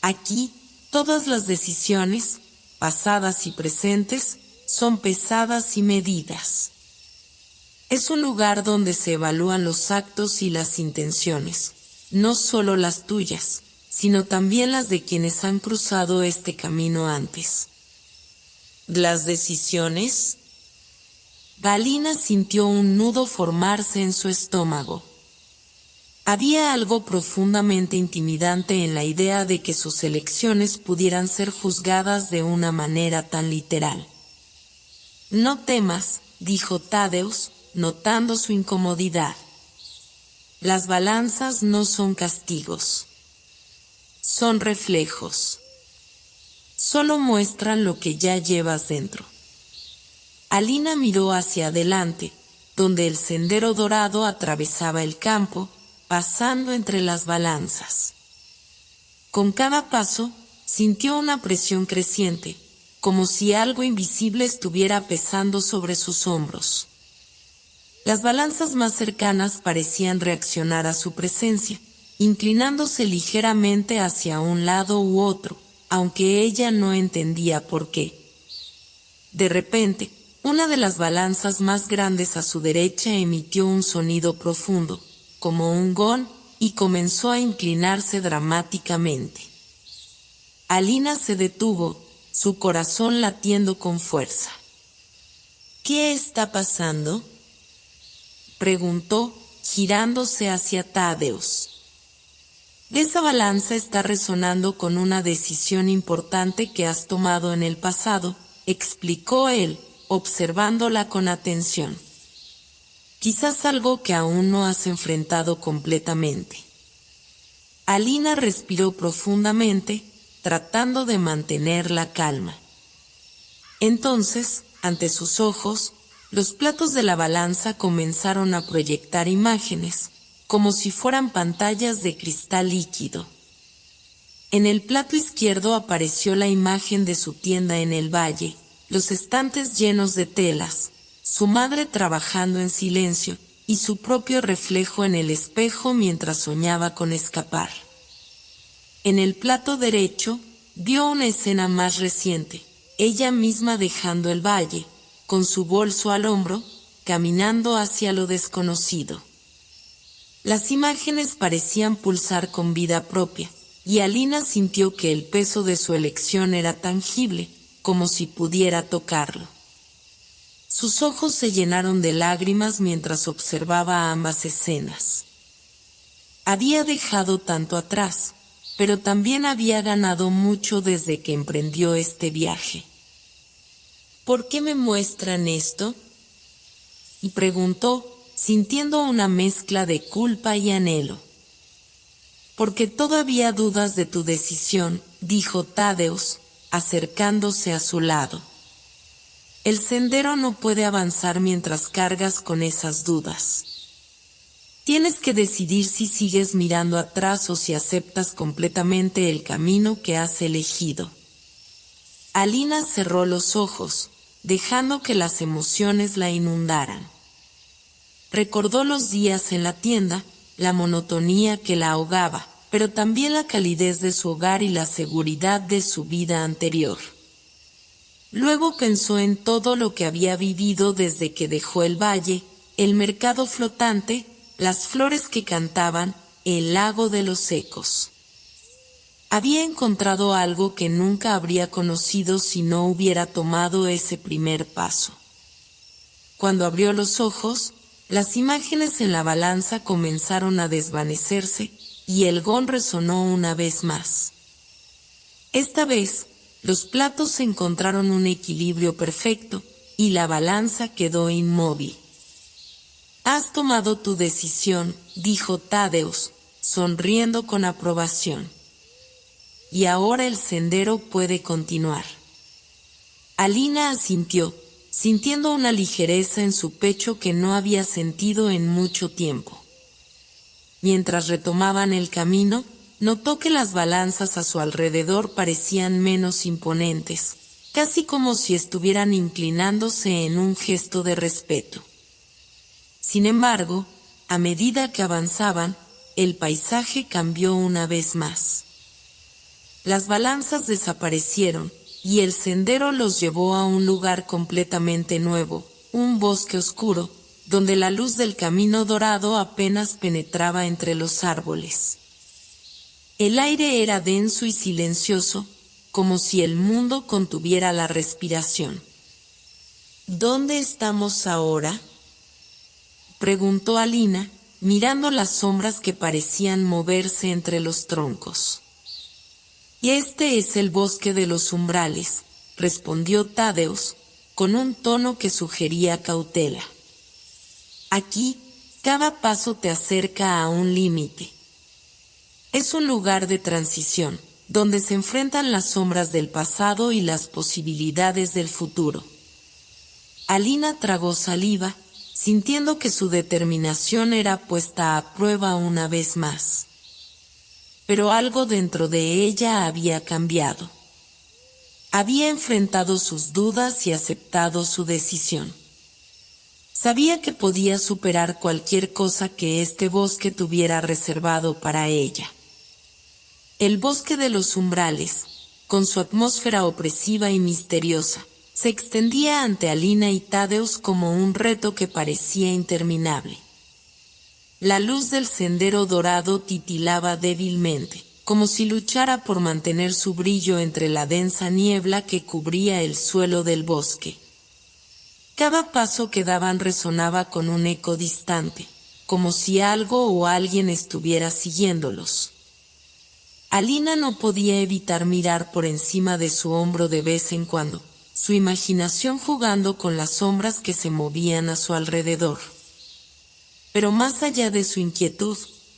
Aquí, todas las decisiones, pasadas y presentes, son pesadas y medidas. Es un lugar donde se evalúan los actos y las intenciones, no solo las tuyas, sino también las de quienes han cruzado este camino antes. ¿Las decisiones? Galina sintió un nudo formarse en su estómago. Había algo profundamente intimidante en la idea de que sus elecciones pudieran ser juzgadas de una manera tan literal. No temas, dijo Tadeusz, notando su incomodidad. Las balanzas no son castigos. Son reflejos. Solo muestran lo que ya llevas dentro. Alina miró hacia adelante, donde el sendero dorado atravesaba el campo, pasando entre las balanzas. Con cada paso, sintió una presión creciente, como si algo invisible estuviera pesando sobre sus hombros. Las balanzas más cercanas parecían reaccionar a su presencia, inclinándose ligeramente hacia un lado u otro, aunque ella no entendía por qué. De repente, una de las balanzas más grandes a su derecha emitió un sonido profundo, como un gong, y comenzó a inclinarse dramáticamente. Alina se detuvo, su corazón latiendo con fuerza. ¿Qué está pasando?, preguntó, girándose hacia Tadeusz. Esa balanza está resonando con una decisión importante que has tomado en el pasado, explicó él, observándola con atención. Quizás algo que aún no has enfrentado completamente. Alina respiró profundamente, tratando de mantener la calma. Entonces, ante sus ojos, los platos de la balanza comenzaron a proyectar imágenes, como si fueran pantallas de cristal líquido. En el plato izquierdo apareció la imagen de su tienda en el valle, los estantes llenos de telas, su madre trabajando en silencio, y su propio reflejo en el espejo mientras soñaba con escapar. En el plato derecho, vio una escena más reciente, ella misma dejando el valle, con su bolso al hombro, caminando hacia lo desconocido. Las imágenes parecían pulsar con vida propia, y Alina sintió que el peso de su elección era tangible, como si pudiera tocarlo. Sus ojos se llenaron de lágrimas mientras observaba ambas escenas. Había dejado tanto atrás, pero también había ganado mucho desde que emprendió este viaje. ¿Por qué me muestran esto?, y preguntó, sintiendo una mezcla de culpa y anhelo. Porque todavía dudas de tu decisión, dijo Tadeusz, acercándose a su lado. El sendero no puede avanzar mientras cargas con esas dudas. Tienes que decidir si sigues mirando atrás o si aceptas completamente el camino que has elegido. Alina cerró los ojos, dejando que las emociones la inundaran. Recordó los días en la tienda, la monotonía que la ahogaba, pero también la calidez de su hogar y la seguridad de su vida anterior. Luego pensó en todo lo que había vivido desde que dejó el valle, el mercado flotante, las flores que cantaban, el lago de los ecos. Había encontrado algo que nunca habría conocido si no hubiera tomado ese primer paso. Cuando abrió los ojos, las imágenes en la balanza comenzaron a desvanecerse, y el gong resonó una vez más. Esta vez, los platos encontraron un equilibrio perfecto, y la balanza quedó inmóvil. «Has tomado tu decisión», dijo Tadeusz, sonriendo con aprobación. «Y ahora el sendero puede continuar». Alina asintió, sintiendo una ligereza en su pecho que no había sentido en mucho tiempo. Mientras retomaban el camino, notó que las balanzas a su alrededor parecían menos imponentes, casi como si estuvieran inclinándose en un gesto de respeto. Sin embargo, a medida que avanzaban, el paisaje cambió una vez más. Las balanzas desaparecieron, y el sendero los llevó a un lugar completamente nuevo, un bosque oscuro, donde la luz del camino dorado apenas penetraba entre los árboles. El aire era denso y silencioso, como si el mundo contuviera la respiración. «¿Dónde estamos ahora?», preguntó Alina, mirando las sombras que parecían moverse entre los troncos. «Y este es el bosque de los umbrales», respondió Tadeusz, con un tono que sugería cautela. «Aquí, cada paso te acerca a un límite. Es un lugar de transición, donde se enfrentan las sombras del pasado y las posibilidades del futuro». Alina tragó saliva, sintiendo que su determinación era puesta a prueba una vez más. Pero algo dentro de ella había cambiado. Había enfrentado sus dudas y aceptado su decisión. Sabía que podía superar cualquier cosa que este bosque tuviera reservado para ella. El bosque de los umbrales, con su atmósfera opresiva y misteriosa, se extendía ante Alina y Tadeusz como un reto que parecía interminable. La luz del sendero dorado titilaba débilmente, como si luchara por mantener su brillo entre la densa niebla que cubría el suelo del bosque. Cada paso que daban resonaba con un eco distante, como si algo o alguien estuviera siguiéndolos. Alina no podía evitar mirar por encima de su hombro de vez en cuando, su imaginación jugando con las sombras que se movían a su alrededor. Pero más allá de su inquietud,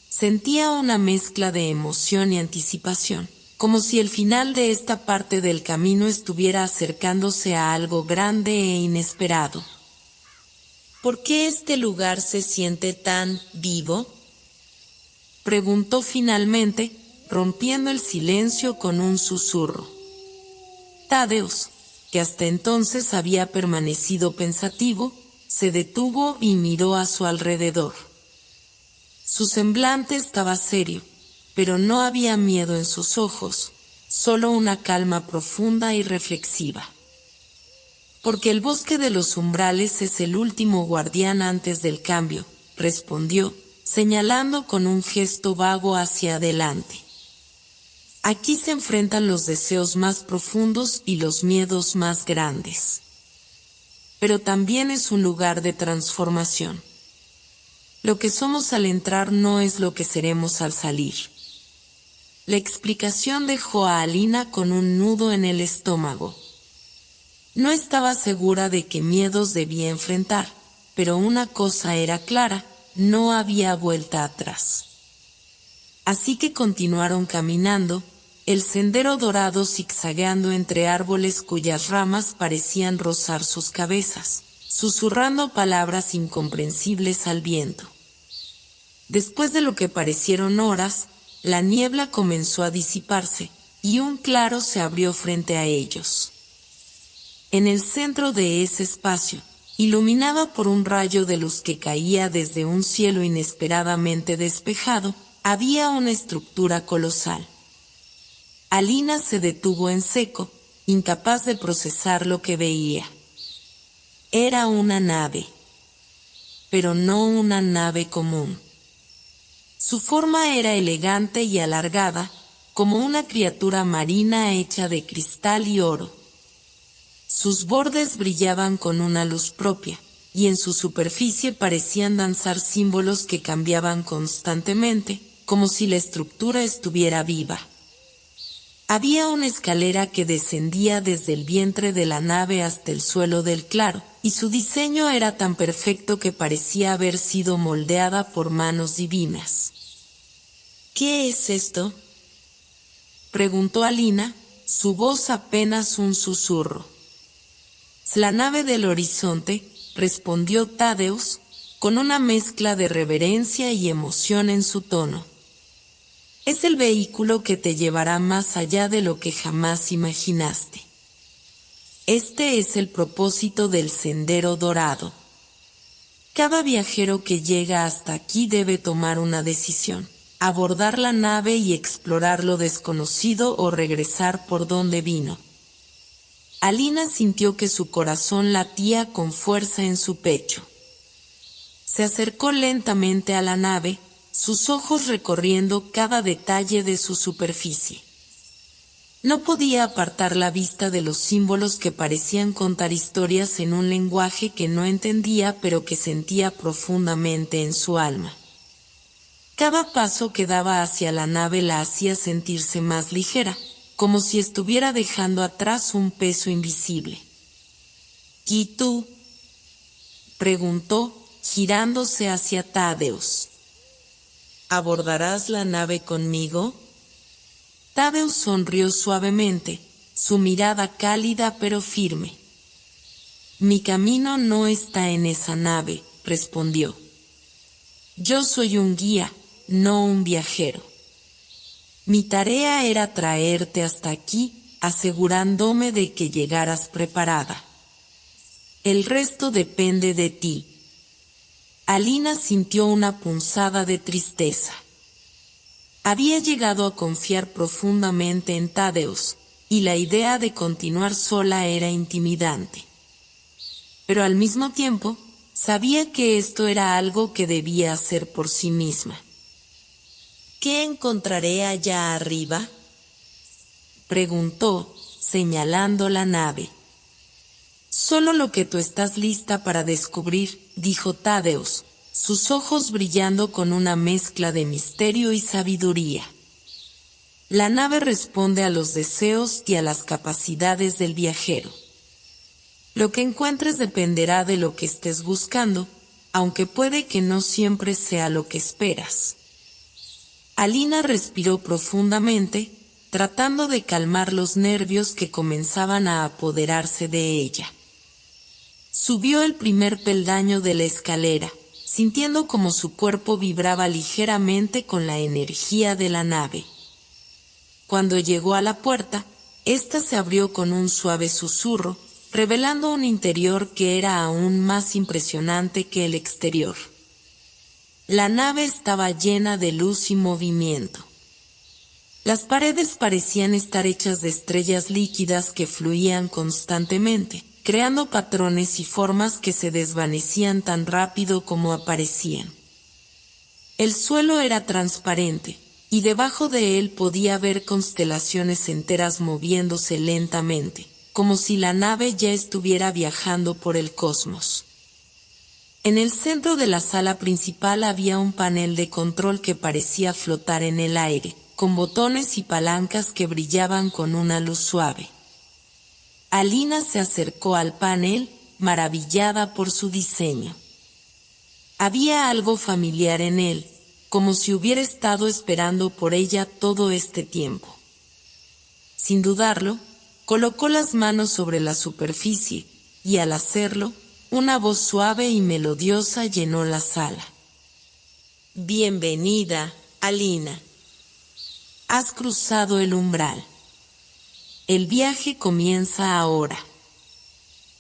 sentía una mezcla de emoción y anticipación, como si el final de esta parte del camino estuviera acercándose a algo grande e inesperado. «¿Por qué este lugar se siente tan vivo?», preguntó finalmente, rompiendo el silencio con un susurro. Tadeusz, que hasta entonces había permanecido pensativo, se detuvo y miró a su alrededor. Su semblante estaba serio, pero no había miedo en sus ojos, solo una calma profunda y reflexiva. «Porque el bosque de los umbrales es el último guardián antes del cambio», respondió, señalando con un gesto vago hacia adelante. «Aquí se enfrentan los deseos más profundos y los miedos más grandes. Pero también es un lugar de transformación. Lo que somos al entrar no es lo que seremos al salir». La explicación dejó a Alina con un nudo en el estómago. No estaba segura de qué miedos debía enfrentar, pero una cosa era clara, no había vuelta atrás. Así que continuaron caminando, el sendero dorado zigzagueando entre árboles cuyas ramas parecían rozar sus cabezas, susurrando palabras incomprensibles al viento. Después de lo que parecieron horas, la niebla comenzó a disiparse, y un claro se abrió frente a ellos. En el centro de ese espacio, iluminada por un rayo de luz que caía desde un cielo inesperadamente despejado, había una estructura colosal. Alina se detuvo en seco, incapaz de procesar lo que veía. Era una nave, pero no una nave común. Su forma era elegante y alargada, como una criatura marina hecha de cristal y oro. Sus bordes brillaban con una luz propia, y en su superficie parecían danzar símbolos que cambiaban constantemente, como si la estructura estuviera viva. Había una escalera que descendía desde el vientre de la nave hasta el suelo del claro, y su diseño era tan perfecto que parecía haber sido moldeada por manos divinas. ¿Qué es esto?, preguntó Alina, su voz apenas un susurro. «La nave del horizonte», respondió Thaddeus, con una mezcla de reverencia y emoción en su tono. «Es el vehículo que te llevará más allá de lo que jamás imaginaste. Este es el propósito del Sendero Dorado. Cada viajero que llega hasta aquí debe tomar una decisión: abordar la nave y explorar lo desconocido o regresar por donde vino». Alina sintió que su corazón latía con fuerza en su pecho. Se acercó lentamente a la nave, sus ojos recorriendo cada detalle de su superficie. No podía apartar la vista de los símbolos que parecían contar historias en un lenguaje que no entendía pero que sentía profundamente en su alma. Cada paso que daba hacia la nave la hacía sentirse más ligera, como si estuviera dejando atrás un peso invisible. «¿Y tú?», preguntó, girándose hacia Thaddeus. «¿Abordarás la nave conmigo?». Thaddeus sonrió suavemente, su mirada cálida pero firme. «Mi camino no está en esa nave», respondió. «Yo soy un guía, no un viajero. Mi tarea era traerte hasta aquí, asegurándome de que llegaras preparada. El resto depende de ti». Alina sintió una punzada de tristeza. Había llegado a confiar profundamente en Thaddeus, y la idea de continuar sola era intimidante. Pero al mismo tiempo, sabía que esto era algo que debía hacer por sí misma. «¿Qué encontraré allá arriba?», preguntó, señalando la nave. «Solo lo que tú estás lista para descubrir», dijo Thaddeus, sus ojos brillando con una mezcla de misterio y sabiduría. «La nave responde a los deseos y a las capacidades del viajero. Lo que encuentres dependerá de lo que estés buscando, aunque puede que no siempre sea lo que esperas». Alina respiró profundamente, tratando de calmar los nervios que comenzaban a apoderarse de ella. Subió el primer peldaño de la escalera, sintiendo como su cuerpo vibraba ligeramente con la energía de la nave. Cuando llegó a la puerta, ésta se abrió con un suave susurro, revelando un interior que era aún más impresionante que el exterior. La nave estaba llena de luz y movimiento. Las paredes parecían estar hechas de estrellas líquidas que fluían constantemente, creando patrones y formas que se desvanecían tan rápido como aparecían. El suelo era transparente, y debajo de él podía ver constelaciones enteras moviéndose lentamente, como si la nave ya estuviera viajando por el cosmos. En el centro de la sala principal había un panel de control que parecía flotar en el aire, con botones y palancas que brillaban con una luz suave. Alina se acercó al panel, maravillada por su diseño. Había algo familiar en él, como si hubiera estado esperando por ella todo este tiempo. Sin dudarlo, colocó las manos sobre la superficie, y al hacerlo, una voz suave y melodiosa llenó la sala. «Bienvenida, Alina. Has cruzado el umbral. El viaje comienza ahora».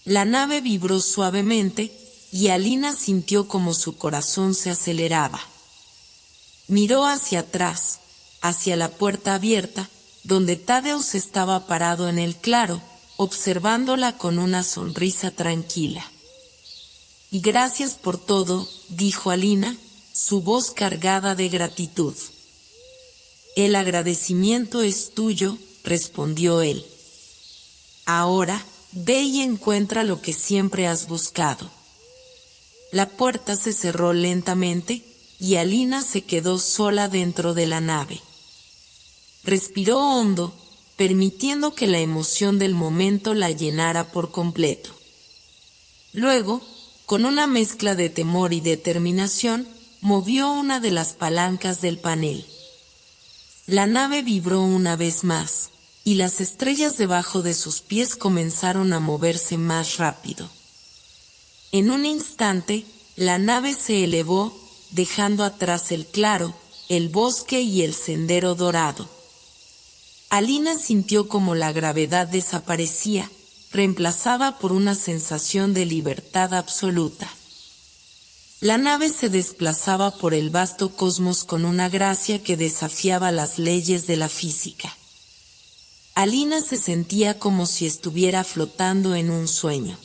La nave vibró suavemente, y Alina sintió como su corazón se aceleraba. Miró hacia atrás, hacia la puerta abierta, donde Thaddeus estaba parado en el claro, observándola con una sonrisa tranquila. «Y gracias por todo», dijo Alina, su voz cargada de gratitud. El agradecimiento es tuyo, respondió él. Ahora, ve y encuentra lo que siempre has buscado. La puerta se cerró lentamente, y Alina se quedó sola dentro de la nave. Respiró hondo, permitiendo que la emoción del momento la llenara por completo. Luego, con una mezcla de temor y determinación, movió una de las palancas del panel. La nave vibró una vez más, y las estrellas debajo de sus pies comenzaron a moverse más rápido. En un instante, la nave se elevó, dejando atrás el claro, el bosque y el sendero dorado. Alina sintió como la gravedad desaparecía, reemplazada por una sensación de libertad absoluta. La nave se desplazaba por el vasto cosmos con una gracia que desafiaba las leyes de la física. Alina se sentía como si estuviera flotando en un sueño.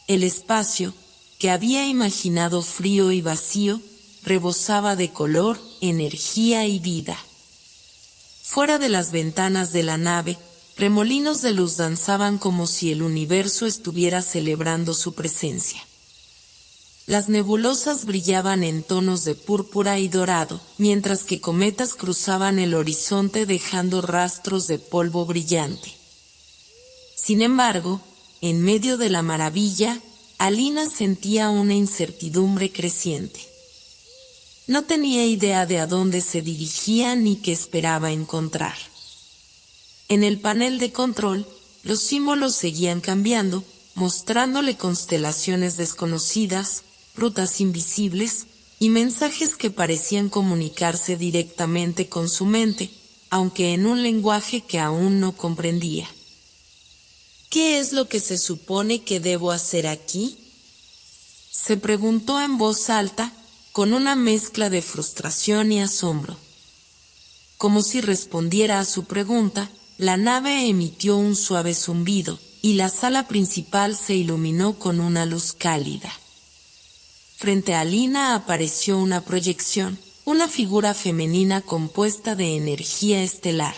El espacio, que había imaginado frío y vacío, rebosaba de color, energía y vida. Fuera de las ventanas de la nave, remolinos de luz danzaban como si el universo estuviera celebrando su presencia. Las nebulosas brillaban en tonos de púrpura y dorado, mientras que cometas cruzaban el horizonte dejando rastros de polvo brillante. Sin embargo, en medio de la maravilla, Alina sentía una incertidumbre creciente. No tenía idea de a dónde se dirigía ni qué esperaba encontrar. En el panel de control, los símbolos seguían cambiando, mostrándole constelaciones desconocidas, rutas invisibles y mensajes que parecían comunicarse directamente con su mente, aunque en un lenguaje que aún no comprendía. ¿Qué es lo que se supone que debo hacer aquí?, se preguntó en voz alta, con una mezcla de frustración y asombro. Como si respondiera a su pregunta, la nave emitió un suave zumbido, y la sala principal se iluminó con una luz cálida. Frente a Alina apareció una proyección, una figura femenina compuesta de energía estelar.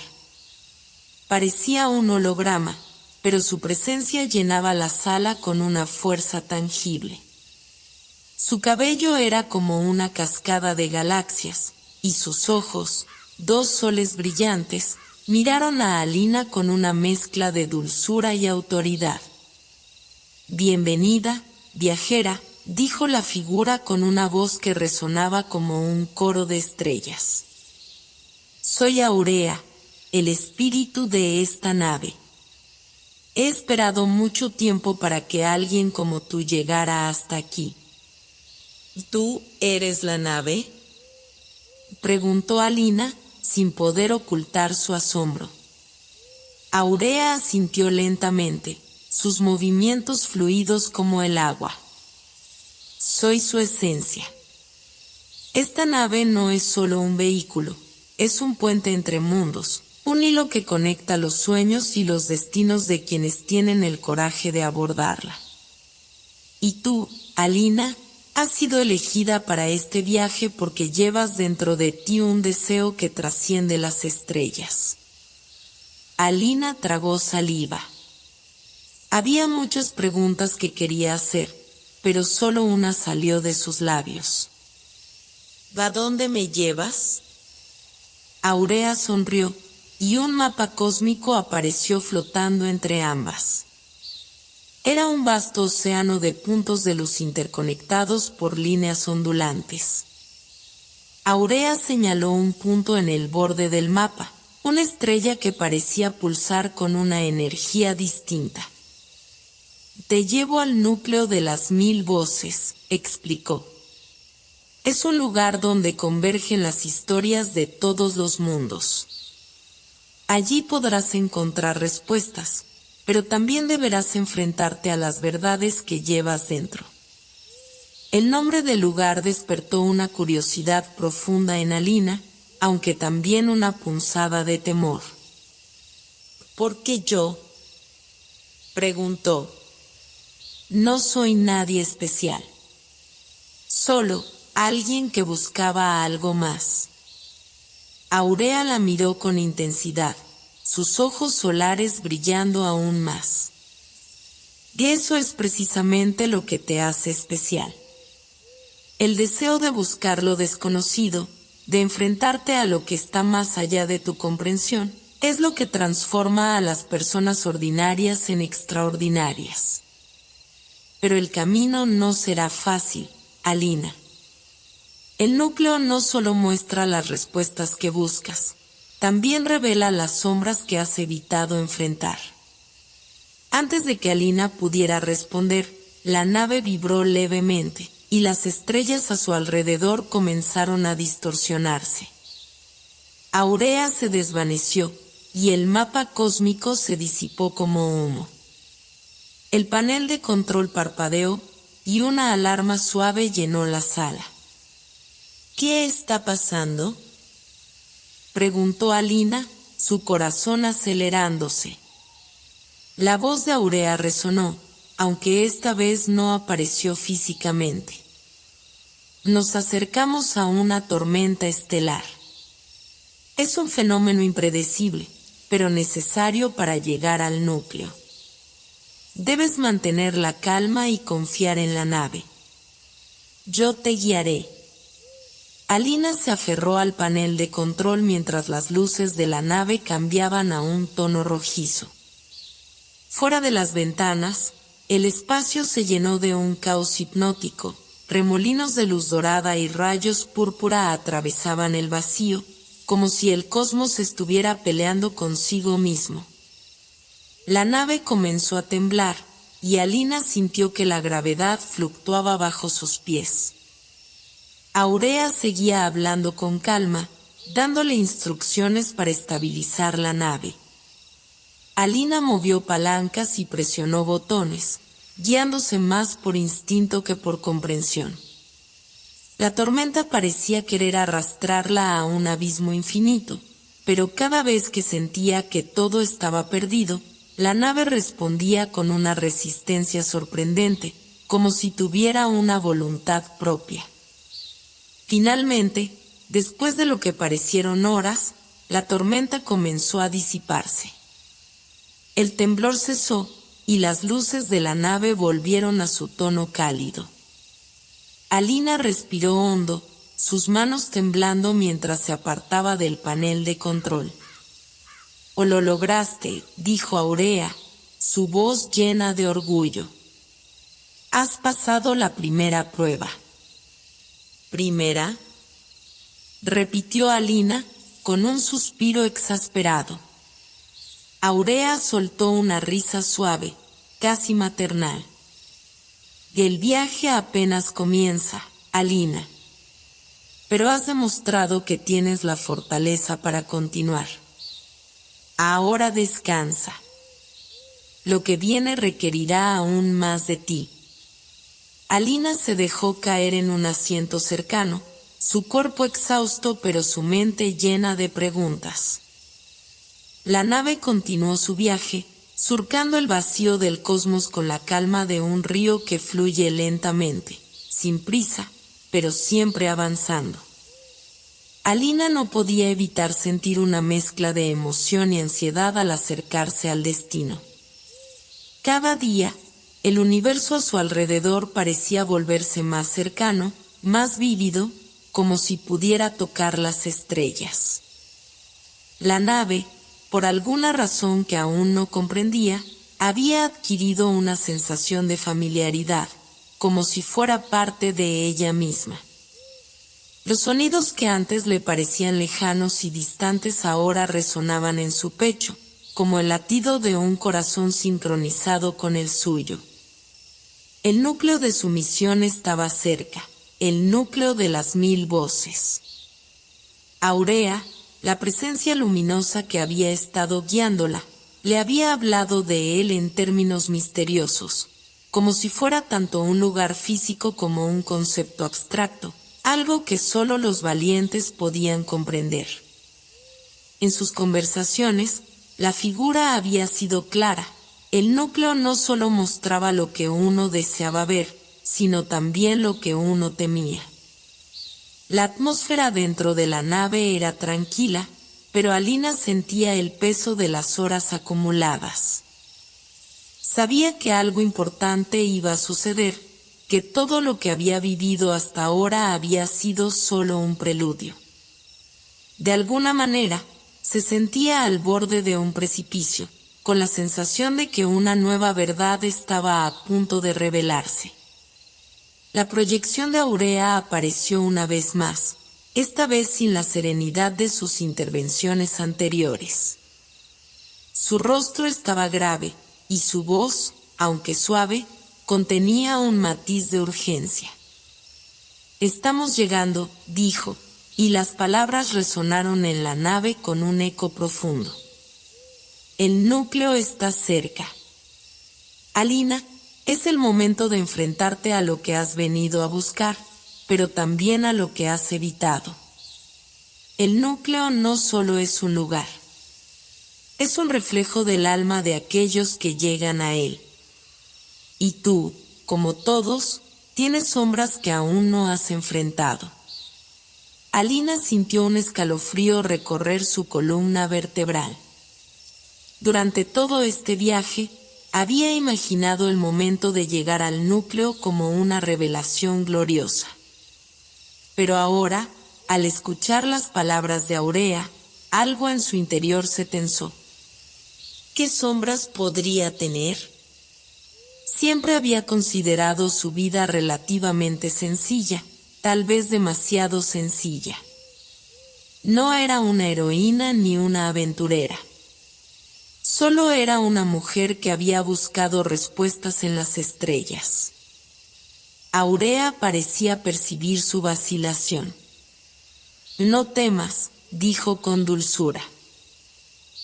Parecía un holograma, pero su presencia llenaba la sala con una fuerza tangible. Su cabello era como una cascada de galaxias, y sus ojos, dos soles brillantes, miraron a Alina con una mezcla de dulzura y autoridad. «Bienvenida, viajera», dijo la figura con una voz que resonaba como un coro de estrellas. «Soy Aurea, el espíritu de esta nave. He esperado mucho tiempo para que alguien como tú llegara hasta aquí». «¿Tú eres la nave?», preguntó Alina, sin poder ocultar su asombro. Aurea asintió lentamente, sus movimientos fluidos como el agua. «Soy su esencia. Esta nave no es solo un vehículo, es un puente entre mundos, un hilo que conecta los sueños y los destinos de quienes tienen el coraje de abordarla. Y tú, Alina, has sido elegida para este viaje porque llevas dentro de ti un deseo que trasciende las estrellas». Alina tragó saliva. Había muchas preguntas que quería hacer, pero solo una salió de sus labios. «¿A dónde me llevas?». Aurea sonrió, y un mapa cósmico apareció flotando entre ambas. Era un vasto océano de puntos de luz interconectados por líneas ondulantes. Aurea señaló un punto en el borde del mapa, una estrella que parecía pulsar con una energía distinta. «Te llevo al núcleo de las 1000 voces», explicó. «Es un lugar donde convergen las historias de todos los mundos. Allí podrás encontrar respuestas, pero también deberás enfrentarte a las verdades que llevas dentro». El nombre del lugar despertó una curiosidad profunda en Alina, aunque también una punzada de temor. «¿Por qué yo?», preguntó. «No soy nadie especial. Solo alguien que buscaba algo más». Aurea la miró con intensidad, sus ojos solares brillando aún más. Y eso es precisamente lo que te hace especial. El deseo de buscar lo desconocido, de enfrentarte a lo que está más allá de tu comprensión, es lo que transforma a las personas ordinarias en extraordinarias. Pero el camino no será fácil, Alina. El núcleo no solo muestra las respuestas que buscas, también revela las sombras que has evitado enfrentar. Antes de que Alina pudiera responder, la nave vibró levemente, y las estrellas a su alrededor comenzaron a distorsionarse. Aurea se desvaneció, y el mapa cósmico se disipó como humo. El panel de control parpadeó, y una alarma suave llenó la sala. ¿Qué está pasando?, preguntó Alina, su corazón acelerándose. La voz de Aurea resonó, aunque esta vez no apareció físicamente. Nos acercamos a una tormenta estelar. Es un fenómeno impredecible, pero necesario para llegar al núcleo. Debes mantener la calma y confiar en la nave. Yo te guiaré. Alina se aferró al panel de control mientras las luces de la nave cambiaban a un tono rojizo. Fuera de las ventanas, el espacio se llenó de un caos hipnótico, remolinos de luz dorada y rayos púrpura atravesaban el vacío, como si el cosmos estuviera peleando consigo mismo. La nave comenzó a temblar, y Alina sintió que la gravedad fluctuaba bajo sus pies. Aurea seguía hablando con calma, dándole instrucciones para estabilizar la nave. Alina movió palancas y presionó botones, guiándose más por instinto que por comprensión. La tormenta parecía querer arrastrarla a un abismo infinito, pero cada vez que sentía que todo estaba perdido, la nave respondía con una resistencia sorprendente, como si tuviera una voluntad propia. Finalmente, después de lo que parecieron horas, la tormenta comenzó a disiparse. El temblor cesó, y las luces de la nave volvieron a su tono cálido. Alina respiró hondo, sus manos temblando mientras se apartaba del panel de control. «O lo lograste», dijo Aurea, su voz llena de orgullo. «Has pasado la primera prueba». «¿Primera?», repitió Alina, con un suspiro exasperado. Aurea soltó una risa suave, casi maternal. «El viaje apenas comienza, Alina. Pero has demostrado que tienes la fortaleza para continuar. Ahora descansa. Lo que viene requerirá aún más de ti». Alina se dejó caer en un asiento cercano, su cuerpo exhausto pero su mente llena de preguntas. La nave continuó su viaje, surcando el vacío del cosmos con la calma de un río que fluye lentamente, sin prisa, pero siempre avanzando. Alina no podía evitar sentir una mezcla de emoción y ansiedad al acercarse al destino. Cada día, el universo a su alrededor parecía volverse más cercano, más vívido, como si pudiera tocar las estrellas. La nave, por alguna razón que aún no comprendía, había adquirido una sensación de familiaridad, como si fuera parte de ella misma. Los sonidos que antes le parecían lejanos y distantes ahora resonaban en su pecho, como el latido de un corazón sincronizado con el suyo. El núcleo de su misión estaba cerca, el núcleo de las 1000 voces. Aurea, la presencia luminosa que había estado guiándola, le había hablado de él en términos misteriosos, como si fuera tanto un lugar físico como un concepto abstracto, algo que solo los valientes podían comprender. En sus conversaciones, la figura había sido clara, el núcleo no solo mostraba lo que uno deseaba ver, sino también lo que uno temía. La atmósfera dentro de la nave era tranquila, pero Alina sentía el peso de las horas acumuladas. Sabía que algo importante iba a suceder, que todo lo que había vivido hasta ahora había sido solo un preludio. De alguna manera, se sentía al borde de un precipicio, con la sensación de que una nueva verdad estaba a punto de revelarse. La proyección de Aurea apareció una vez más, esta vez sin la serenidad de sus intervenciones anteriores. Su rostro estaba grave, y su voz, aunque suave, contenía un matiz de urgencia. «Estamos llegando», dijo, y las palabras resonaron en la nave con un eco profundo. «El núcleo está cerca. Alina, es el momento de enfrentarte a lo que has venido a buscar, pero también a lo que has evitado. El núcleo no solo es un lugar. Es un reflejo del alma de aquellos que llegan a él. Y tú, como todos, tienes sombras que aún no has enfrentado». Alina sintió un escalofrío recorrer su columna vertebral. Durante todo este viaje, había imaginado el momento de llegar al núcleo como una revelación gloriosa. Pero ahora, al escuchar las palabras de Aurea, algo en su interior se tensó. ¿Qué sombras podría tener? Siempre había considerado su vida relativamente sencilla, tal vez demasiado sencilla. No era una heroína ni una aventurera. Solo era una mujer que había buscado respuestas en las estrellas. Aurea parecía percibir su vacilación. «No temas», dijo con dulzura.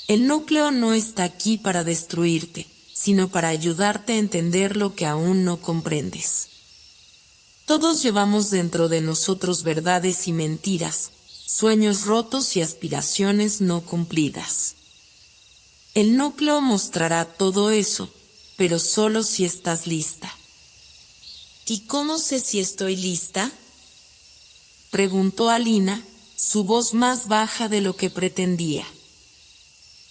«El núcleo no está aquí para destruirte, sino para ayudarte a entender lo que aún no comprendes. Todos llevamos dentro de nosotros verdades y mentiras, sueños rotos y aspiraciones no cumplidas. El núcleo mostrará todo eso, pero solo si estás lista». «¿Y cómo sé si estoy lista?», preguntó Alina, su voz más baja de lo que pretendía.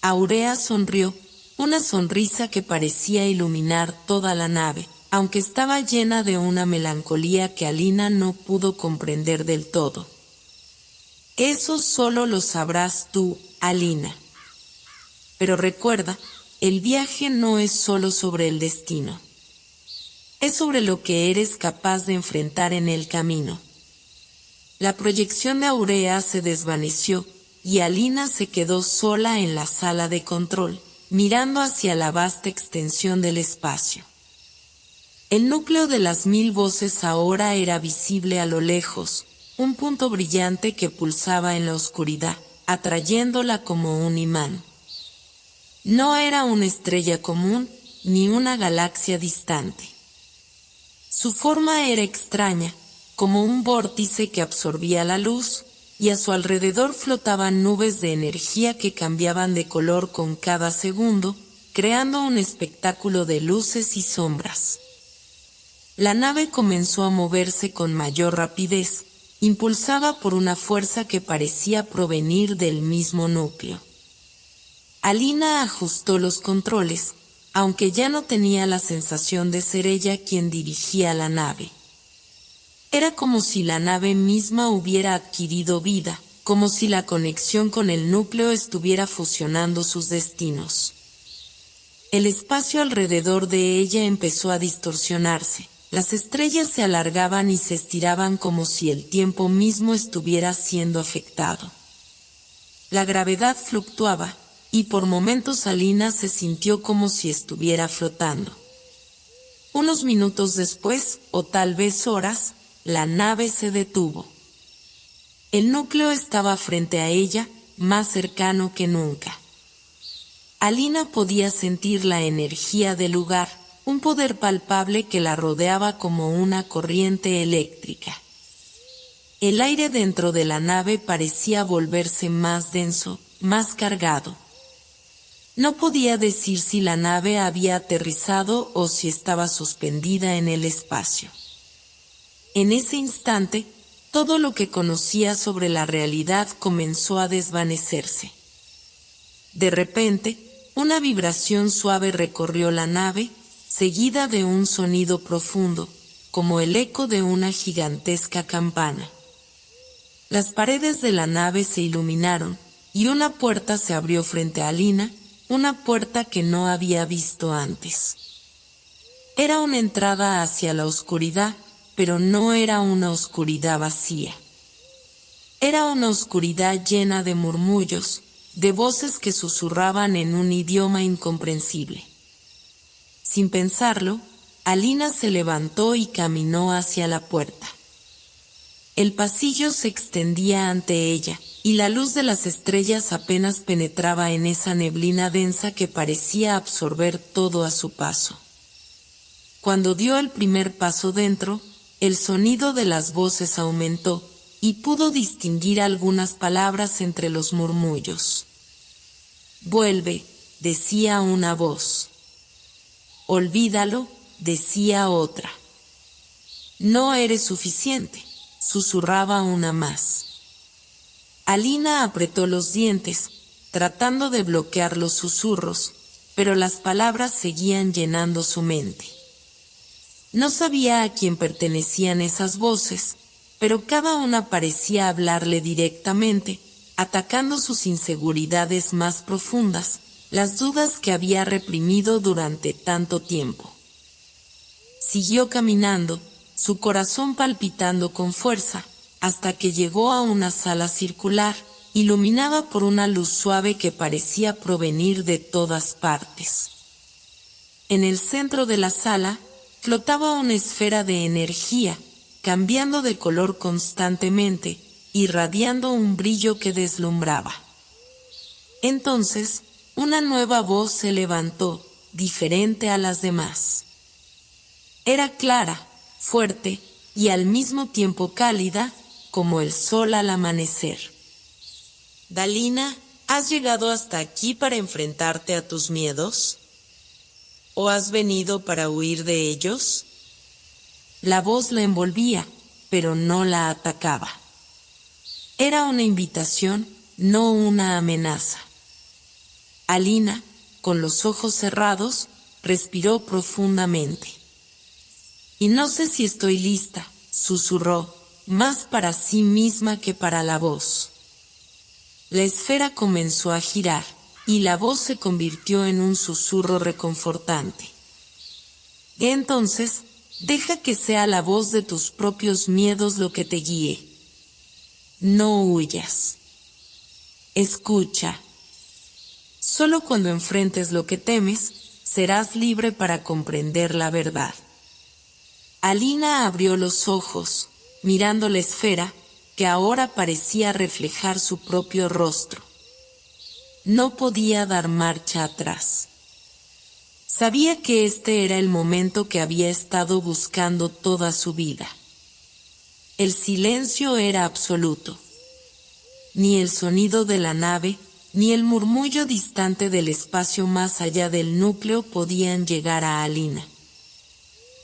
Aurea sonrió, una sonrisa que parecía iluminar toda la nave, aunque estaba llena de una melancolía que Alina no pudo comprender del todo. «Eso solo lo sabrás tú, Alina. Pero recuerda, el viaje no es solo sobre el destino. Es sobre lo que eres capaz de enfrentar en el camino». La proyección de Aurea se desvaneció, y Alina se quedó sola en la sala de control, mirando hacia la vasta extensión del espacio. El núcleo de las 1000 voces ahora era visible a lo lejos, un punto brillante que pulsaba en la oscuridad, atrayéndola como un imán. No era una estrella común, ni una galaxia distante. Su forma era extraña, como un vórtice que absorbía la luz, y a su alrededor flotaban nubes de energía que cambiaban de color con cada segundo, creando un espectáculo de luces y sombras. La nave comenzó a moverse con mayor rapidez, impulsada por una fuerza que parecía provenir del mismo núcleo. Alina ajustó los controles, aunque ya no tenía la sensación de ser ella quien dirigía la nave. Era como si la nave misma hubiera adquirido vida, como si la conexión con el núcleo estuviera fusionando sus destinos. El espacio alrededor de ella empezó a distorsionarse, las estrellas se alargaban y se estiraban como si el tiempo mismo estuviera siendo afectado. La gravedad fluctuaba, y por momentos Alina se sintió como si estuviera flotando. Unos minutos después, o tal vez horas, la nave se detuvo. El núcleo estaba frente a ella, más cercano que nunca. Alina podía sentir la energía del lugar, un poder palpable que la rodeaba como una corriente eléctrica. El aire dentro de la nave parecía volverse más denso, más cargado. No podía decir si la nave había aterrizado o si estaba suspendida en el espacio. En ese instante, todo lo que conocía sobre la realidad comenzó a desvanecerse. De repente, una vibración suave recorrió la nave, seguida de un sonido profundo, como el eco de una gigantesca campana. Las paredes de la nave se iluminaron, y una puerta se abrió frente a Alina, una puerta que no había visto antes. Era una entrada hacia la oscuridad, pero no era una oscuridad vacía. Era una oscuridad llena de murmullos, de voces que susurraban en un idioma incomprensible. Sin pensarlo, Alina se levantó y caminó hacia la puerta. El pasillo se extendía ante ella, y la luz de las estrellas apenas penetraba en esa neblina densa que parecía absorber todo a su paso. Cuando dio el primer paso dentro, el sonido de las voces aumentó, y pudo distinguir algunas palabras entre los murmullos. «Vuelve», decía una voz. «Olvídalo», decía otra. «No eres suficiente», susurraba una más. Alina apretó los dientes, tratando de bloquear los susurros, pero las palabras seguían llenando su mente. No sabía a quién pertenecían esas voces, pero cada una parecía hablarle directamente, atacando sus inseguridades más profundas, las dudas que había reprimido durante tanto tiempo. Siguió caminando, su corazón palpitando con fuerza, hasta que llegó a una sala circular, iluminada por una luz suave que parecía provenir de todas partes. En el centro de la sala, flotaba una esfera de energía, cambiando de color constantemente, irradiando un brillo que deslumbraba. Entonces, una nueva voz se levantó, diferente a las demás. Era clara, fuerte, y al mismo tiempo cálida, como el sol al amanecer. «Dalina, ¿has llegado hasta aquí para enfrentarte a tus miedos? ¿O has venido para huir de ellos?» La voz la envolvía, pero no la atacaba. Era una invitación, no una amenaza. Alina, con los ojos cerrados, respiró profundamente. «Y no sé si estoy lista», susurró, más para sí misma que para la voz. La esfera comenzó a girar, y la voz se convirtió en un susurro reconfortante. «Entonces, deja que sea la voz de tus propios miedos lo que te guíe. No huyas. Escucha. Solo cuando enfrentes lo que temes, serás libre para comprender la verdad». Alina abrió los ojos, mirando la esfera, que ahora parecía reflejar su propio rostro. No podía dar marcha atrás. Sabía que este era el momento que había estado buscando toda su vida. El silencio era absoluto. Ni el sonido de la nave, ni el murmullo distante del espacio más allá del núcleo podían llegar a Alina.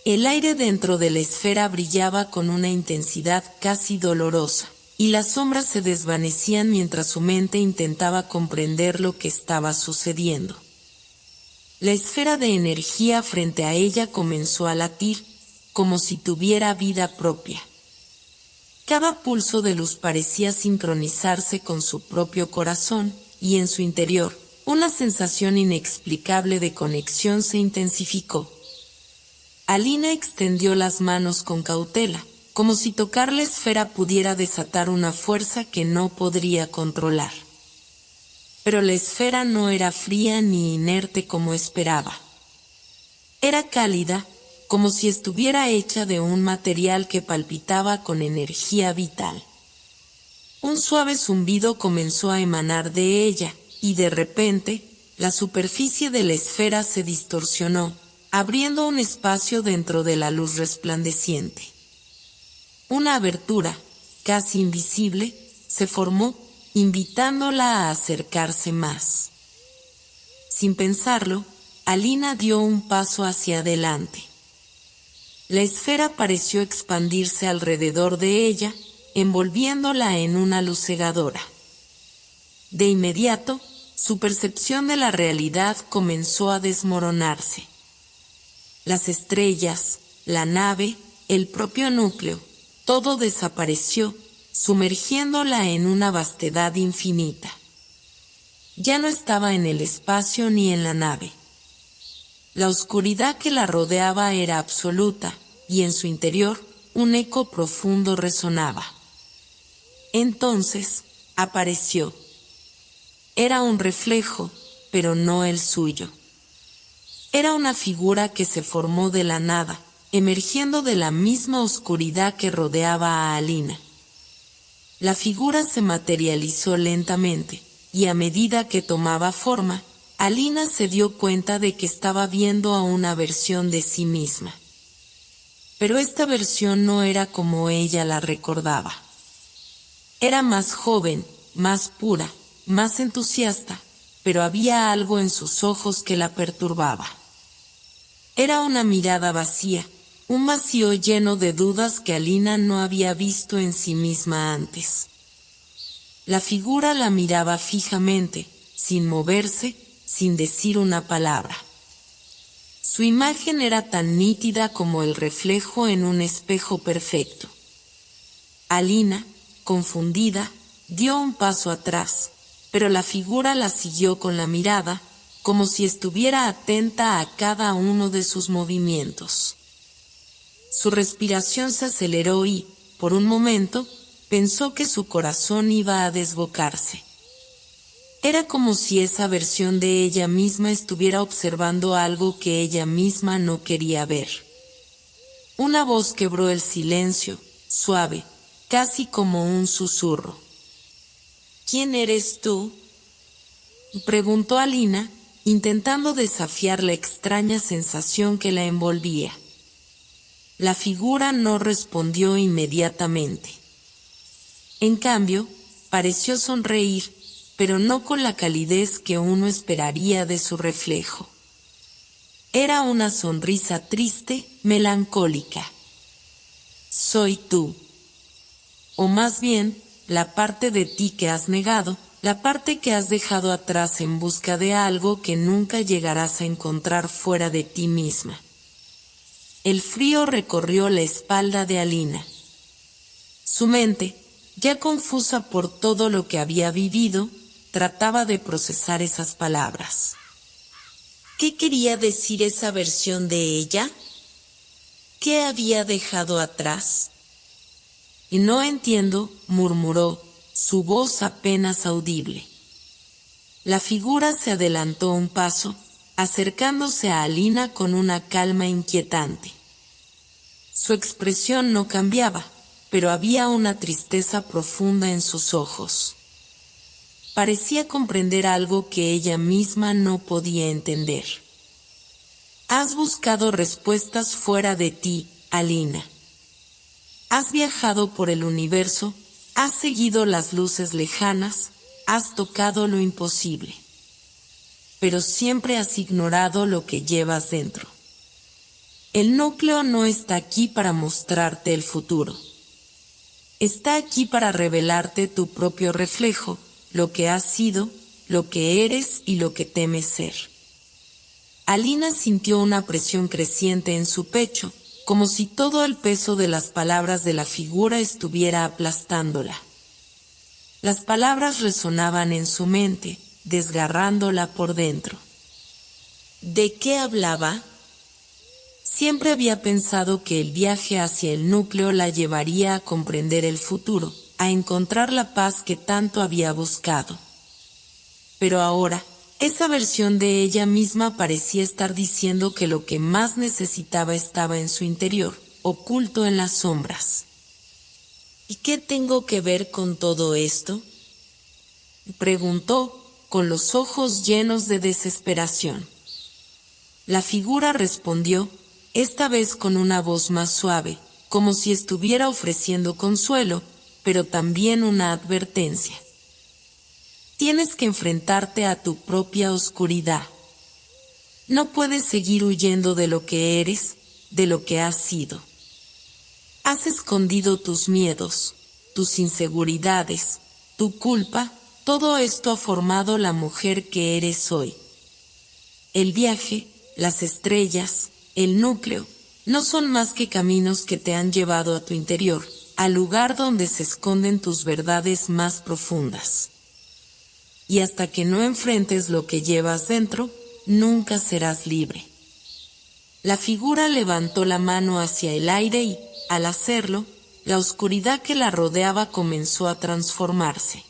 El aire dentro de la esfera brillaba con una intensidad casi dolorosa, y las sombras se desvanecían mientras su mente intentaba comprender lo que estaba sucediendo. La esfera de energía frente a ella comenzó a latir, como si tuviera vida propia. Cada pulso de luz parecía sincronizarse con su propio corazón, y en su interior, una sensación inexplicable de conexión se intensificó. Alina extendió las manos con cautela, como si tocar la esfera pudiera desatar una fuerza que no podría controlar. Pero la esfera no era fría ni inerte como esperaba. Era cálida, como si estuviera hecha de un material que palpitaba con energía vital. Un suave zumbido comenzó a emanar de ella, y de repente, la superficie de la esfera se distorsionó, abriendo un espacio dentro de la luz resplandeciente. Una abertura, casi invisible, se formó, invitándola a acercarse más. Sin pensarlo, Alina dio un paso hacia adelante. La esfera pareció expandirse alrededor de ella, envolviéndola en una luz cegadora. De inmediato, su percepción de la realidad comenzó a desmoronarse. Las estrellas, la nave, el propio núcleo, todo desapareció, sumergiéndola en una vastedad infinita. Ya no estaba en el espacio ni en la nave. La oscuridad que la rodeaba era absoluta, y en su interior, un eco profundo resonaba. Entonces, apareció. Era un reflejo, pero no el suyo. Era una figura que se formó de la nada, emergiendo de la misma oscuridad que rodeaba a Alina. La figura se materializó lentamente, y a medida que tomaba forma, Alina se dio cuenta de que estaba viendo a una versión de sí misma. Pero esta versión no era como ella la recordaba. Era más joven, más pura, más entusiasta, pero había algo en sus ojos que la perturbaba. Era una mirada vacía, un vacío lleno de dudas que Alina no había visto en sí misma antes. La figura la miraba fijamente, sin moverse, sin decir una palabra. Su imagen era tan nítida como el reflejo en un espejo perfecto. Alina, confundida, dio un paso atrás, pero la figura la siguió con la mirada, como si estuviera atenta a cada uno de sus movimientos. Su respiración se aceleró y, por un momento, pensó que su corazón iba a desbocarse. Era como si esa versión de ella misma estuviera observando algo que ella misma no quería ver. Una voz quebró el silencio, suave, casi como un susurro. ¿Quién eres tú?, preguntó Alina, intentando desafiar la extraña sensación que la envolvía. La figura no respondió inmediatamente. En cambio, pareció sonreír, pero no con la calidez que uno esperaría de su reflejo. Era una sonrisa triste, melancólica. Soy tú. O más bien, la parte de ti que has negado, la parte que has dejado atrás en busca de algo que nunca llegarás a encontrar fuera de ti misma. El frío recorrió la espalda de Alina. Su mente, ya confusa por todo lo que había vivido, trataba de procesar esas palabras. ¿Qué quería decir esa versión de ella? ¿Qué había dejado atrás? Y no entiendo, murmuró, su voz apenas audible. La figura se adelantó un paso, acercándose a Alina con una calma inquietante. Su expresión no cambiaba, pero había una tristeza profunda en sus ojos. Parecía comprender algo que ella misma no podía entender. Has buscado respuestas fuera de ti, Alina. Has viajado por el universo, has seguido las luces lejanas, has tocado lo imposible. Pero siempre has ignorado lo que llevas dentro. El núcleo no está aquí para mostrarte el futuro. Está aquí para revelarte tu propio reflejo, lo que has sido, lo que eres y lo que temes ser. Alina sintió una presión creciente en su pecho, como si todo el peso de las palabras de la figura estuviera aplastándola. Las palabras resonaban en su mente, desgarrándola por dentro. ¿De qué hablaba? Siempre había pensado que el viaje hacia el núcleo la llevaría a comprender el futuro, a encontrar la paz que tanto había buscado. Pero ahora, esa versión de ella misma parecía estar diciendo que lo que más necesitaba estaba en su interior, oculto en las sombras. ¿Y qué tengo que ver con todo esto?, preguntó, con los ojos llenos de desesperación. La figura respondió, esta vez con una voz más suave, como si estuviera ofreciendo consuelo, pero también una advertencia. Tienes que enfrentarte a tu propia oscuridad. No puedes seguir huyendo de lo que eres, de lo que has sido. Has escondido tus miedos, tus inseguridades, tu culpa, todo esto ha formado la mujer que eres hoy. El viaje, las estrellas, el núcleo, no son más que caminos que te han llevado a tu interior, al lugar donde se esconden tus verdades más profundas. Y hasta que no enfrentes lo que llevas dentro, nunca serás libre. La figura levantó la mano hacia el aire y, al hacerlo, la oscuridad que la rodeaba comenzó a transformarse.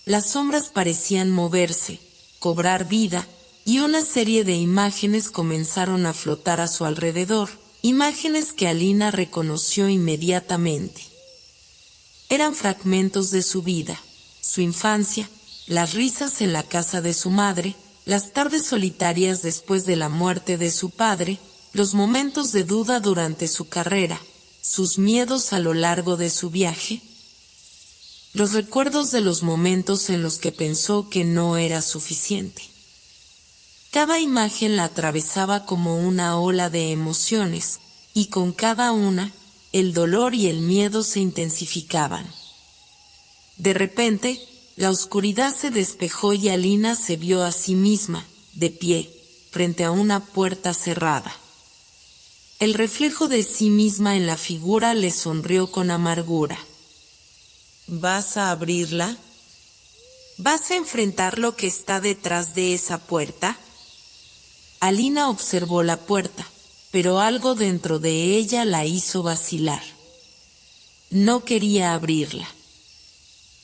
Las sombras parecían moverse, cobrar vida, y una serie de imágenes comenzaron a flotar a su alrededor, imágenes que Alina reconoció inmediatamente. Eran fragmentos de su vida, su infancia, las risas en la casa de su madre, las tardes solitarias después de la muerte de su padre, los momentos de duda durante su carrera, sus miedos a lo largo de su viaje, los recuerdos de los momentos en los que pensó que no era suficiente. Cada imagen la atravesaba como una ola de emociones, y con cada una, el dolor y el miedo se intensificaban. De repente, la oscuridad se despejó y Alina se vio a sí misma, de pie, frente a una puerta cerrada. El reflejo de sí misma en la figura le sonrió con amargura. ¿Vas a abrirla? ¿Vas a enfrentar lo que está detrás de esa puerta? Alina observó la puerta, pero algo dentro de ella la hizo vacilar. No quería abrirla.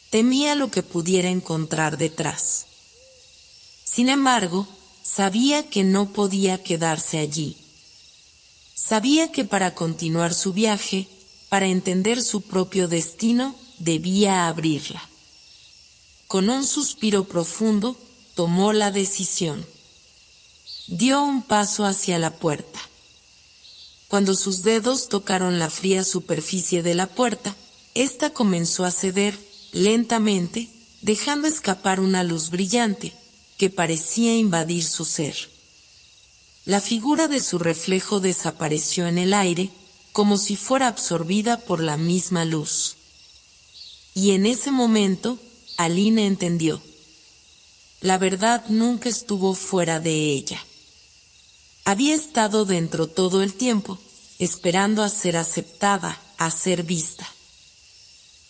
Temía lo que pudiera encontrar detrás. Sin embargo, sabía que no podía quedarse allí. Sabía que para continuar su viaje, para entender su propio destino, debía abrirla. Con un suspiro profundo, tomó la decisión. Dio un paso hacia la puerta. Cuando sus dedos tocaron la fría superficie de la puerta, ésta comenzó a ceder, lentamente, dejando escapar una luz brillante, que parecía invadir su ser. La figura de su reflejo desapareció en el aire, como si fuera absorbida por la misma luz. Y en ese momento, Alina entendió. La verdad nunca estuvo fuera de ella. Había estado dentro todo el tiempo, esperando a ser aceptada, a ser vista.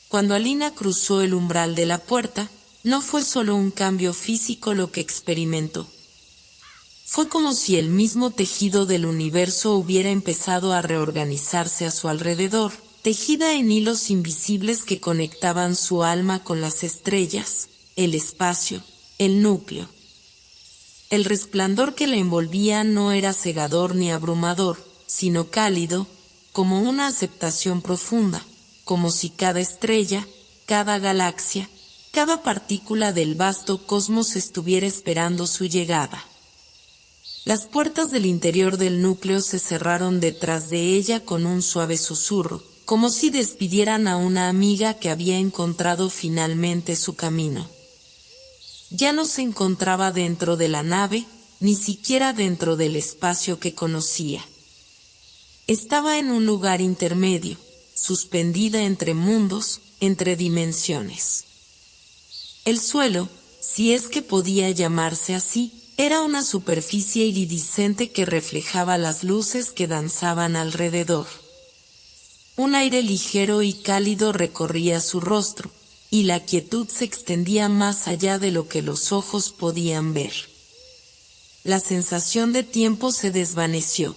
Cuando Alina cruzó el umbral de la puerta, no fue solo un cambio físico lo que experimentó. Fue como si el mismo tejido del universo hubiera empezado a reorganizarse a su alrededor, tejida en hilos invisibles que conectaban su alma con las estrellas, el espacio, el núcleo. El resplandor que la envolvía no era cegador ni abrumador, sino cálido, como una aceptación profunda, como si cada estrella, cada galaxia, cada partícula del vasto cosmos estuviera esperando su llegada. Las puertas del interior del núcleo se cerraron detrás de ella con un suave susurro, como si despidieran a una amiga que había encontrado finalmente su camino. Ya no se encontraba dentro de la nave, ni siquiera dentro del espacio que conocía. Estaba en un lugar intermedio, suspendida entre mundos, entre dimensiones. El suelo, si es que podía llamarse así, era una superficie iridiscente que reflejaba las luces que danzaban alrededor. Un aire ligero y cálido recorría su rostro, y la quietud se extendía más allá de lo que los ojos podían ver. La sensación de tiempo se desvaneció.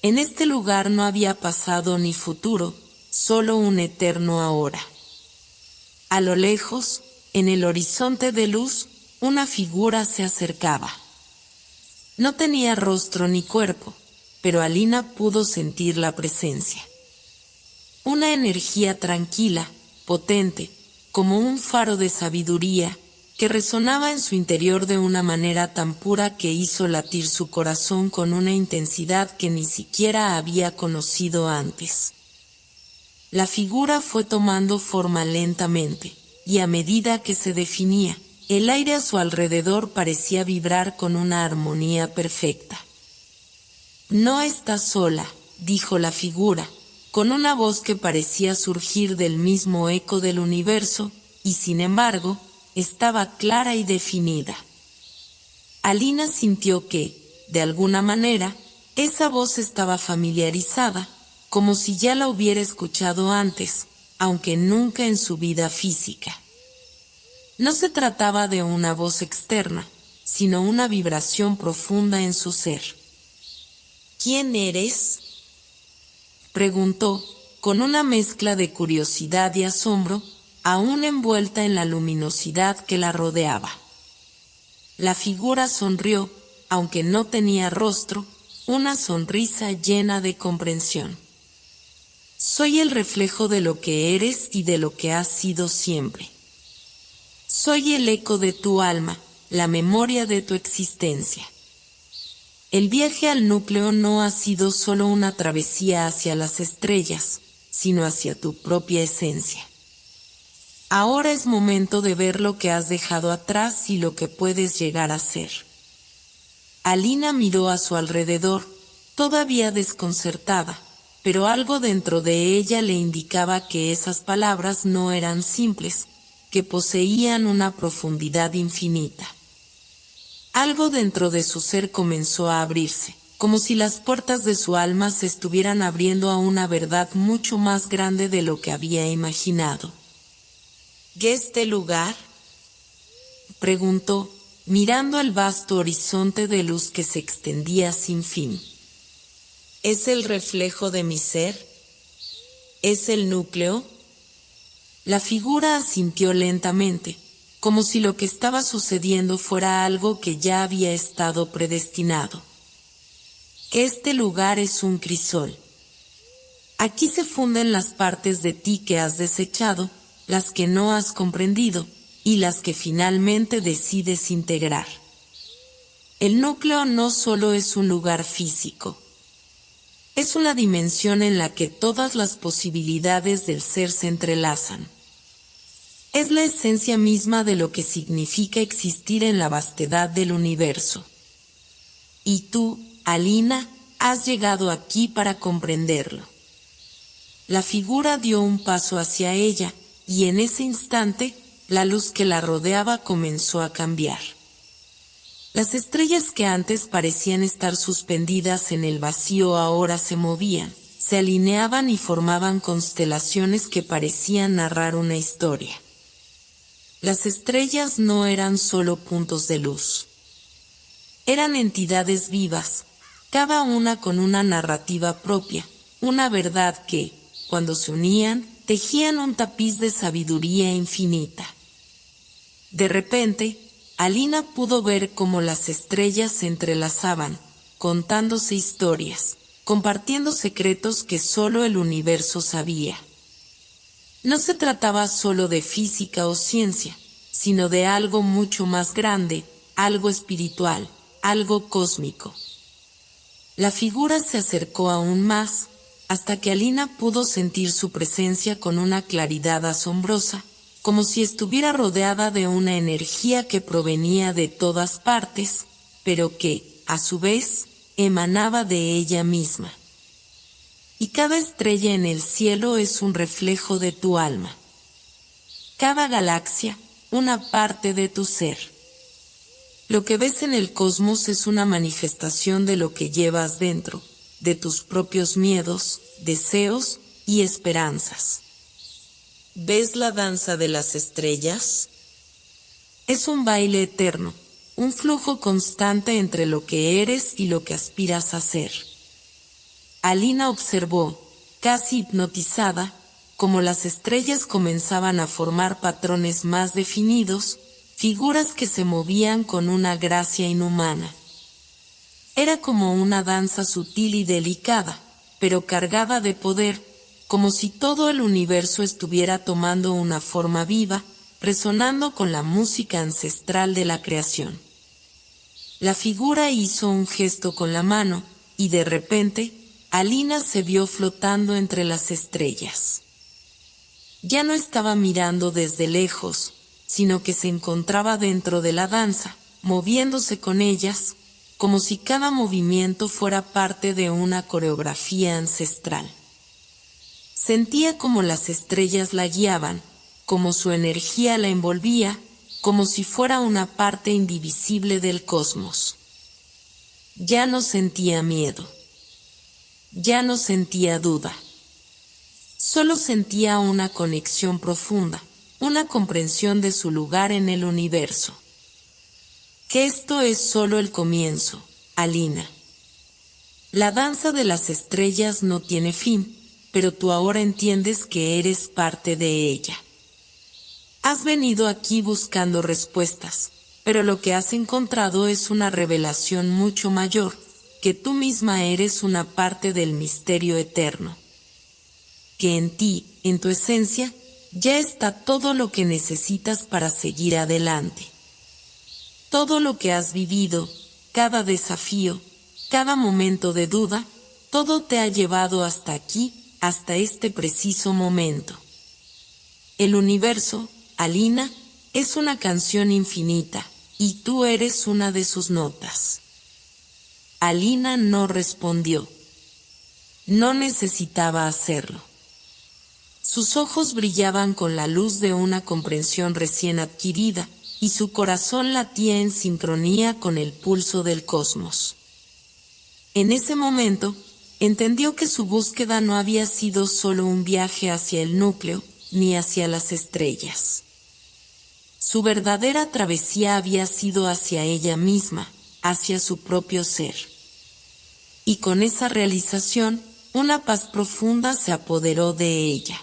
En este lugar no había pasado ni futuro, solo un eterno ahora. A lo lejos, en el horizonte de luz, una figura se acercaba. No tenía rostro ni cuerpo, pero Alina pudo sentir la presencia. Una energía tranquila, potente, como un faro de sabiduría, que resonaba en su interior de una manera tan pura que hizo latir su corazón con una intensidad que ni siquiera había conocido antes. La figura fue tomando forma lentamente, y a medida que se definía, el aire a su alrededor parecía vibrar con una armonía perfecta. «No estás sola», dijo la figura, con una voz que parecía surgir del mismo eco del universo, y sin embargo, estaba clara y definida. Alina sintió que, de alguna manera, esa voz estaba familiarizada, como si ya la hubiera escuchado antes, aunque nunca en su vida física. No se trataba de una voz externa, sino una vibración profunda en su ser. ¿Quién eres?, preguntó, con una mezcla de curiosidad y asombro, aún envuelta en la luminosidad que la rodeaba. La figura sonrió, aunque no tenía rostro, una sonrisa llena de comprensión. Soy el reflejo de lo que eres y de lo que has sido siempre. Soy el eco de tu alma, la memoria de tu existencia. El viaje al núcleo no ha sido solo una travesía hacia las estrellas, sino hacia tu propia esencia. Ahora es momento de ver lo que has dejado atrás y lo que puedes llegar a ser. Alina miró a su alrededor, todavía desconcertada, pero algo dentro de ella le indicaba que esas palabras no eran simples, que poseían una profundidad infinita. Algo dentro de su ser comenzó a abrirse, como si las puertas de su alma se estuvieran abriendo a una verdad mucho más grande de lo que había imaginado. ¿Qué es este lugar?, preguntó, mirando el vasto horizonte de luz que se extendía sin fin. ¿Es el reflejo de mi ser? ¿Es el núcleo? La figura asintió lentamente, como si lo que estaba sucediendo fuera algo que ya había estado predestinado. Este lugar es un crisol. Aquí se funden las partes de ti que has desechado, las que no has comprendido, y las que finalmente decides integrar. El núcleo no solo es un lugar físico. Es una dimensión en la que todas las posibilidades del ser se entrelazan. Es la esencia misma de lo que significa existir en la vastedad del universo. Y tú, Alina, has llegado aquí para comprenderlo. La figura dio un paso hacia ella, y en ese instante, la luz que la rodeaba comenzó a cambiar. Las estrellas que antes parecían estar suspendidas en el vacío ahora se movían, se alineaban y formaban constelaciones que parecían narrar una historia. Las estrellas no eran solo puntos de luz. Eran entidades vivas, cada una con una narrativa propia, una verdad que, cuando se unían, tejían un tapiz de sabiduría infinita. De repente, Alina pudo ver cómo las estrellas se entrelazaban, contándose historias, compartiendo secretos que solo el universo sabía. No se trataba solo de física o ciencia, sino de algo mucho más grande, algo espiritual, algo cósmico. La figura se acercó aún más, hasta que Alina pudo sentir su presencia con una claridad asombrosa, como si estuviera rodeada de una energía que provenía de todas partes, pero que, a su vez, emanaba de ella misma. Y cada estrella en el cielo es un reflejo de tu alma. Cada galaxia, una parte de tu ser. Lo que ves en el cosmos es una manifestación de lo que llevas dentro, de tus propios miedos, deseos y esperanzas. ¿Ves la danza de las estrellas? Es un baile eterno, un flujo constante entre lo que eres y lo que aspiras a ser. Alina observó, casi hipnotizada, cómo las estrellas comenzaban a formar patrones más definidos, figuras que se movían con una gracia inhumana. Era como una danza sutil y delicada, pero cargada de poder, como si todo el universo estuviera tomando una forma viva, resonando con la música ancestral de la creación. La figura hizo un gesto con la mano, y de repente, Alina se vio flotando entre las estrellas. Ya no estaba mirando desde lejos, sino que se encontraba dentro de la danza, moviéndose con ellas, como si cada movimiento fuera parte de una coreografía ancestral. Sentía como las estrellas la guiaban, como su energía la envolvía, como si fuera una parte indivisible del cosmos. Ya no sentía miedo. Ya no sentía duda. Solo sentía una conexión profunda, una comprensión de su lugar en el universo. Que esto es solo el comienzo, Alina. La danza de las estrellas no tiene fin, pero tú ahora entiendes que eres parte de ella. Has venido aquí buscando respuestas, pero lo que has encontrado es una revelación mucho mayor, que tú misma eres una parte del misterio eterno. Que en ti, en tu esencia, ya está todo lo que necesitas para seguir adelante. Todo lo que has vivido, cada desafío, cada momento de duda, todo te ha llevado hasta aquí, hasta este preciso momento. El universo, Alina, es una canción infinita, y tú eres una de sus notas. Alina no respondió. No necesitaba hacerlo. Sus ojos brillaban con la luz de una comprensión recién adquirida, y su corazón latía en sincronía con el pulso del cosmos. En ese momento, entendió que su búsqueda no había sido solo un viaje hacia el núcleo, ni hacia las estrellas. Su verdadera travesía había sido hacia ella misma, hacia su propio ser. Y con esa realización, una paz profunda se apoderó de ella.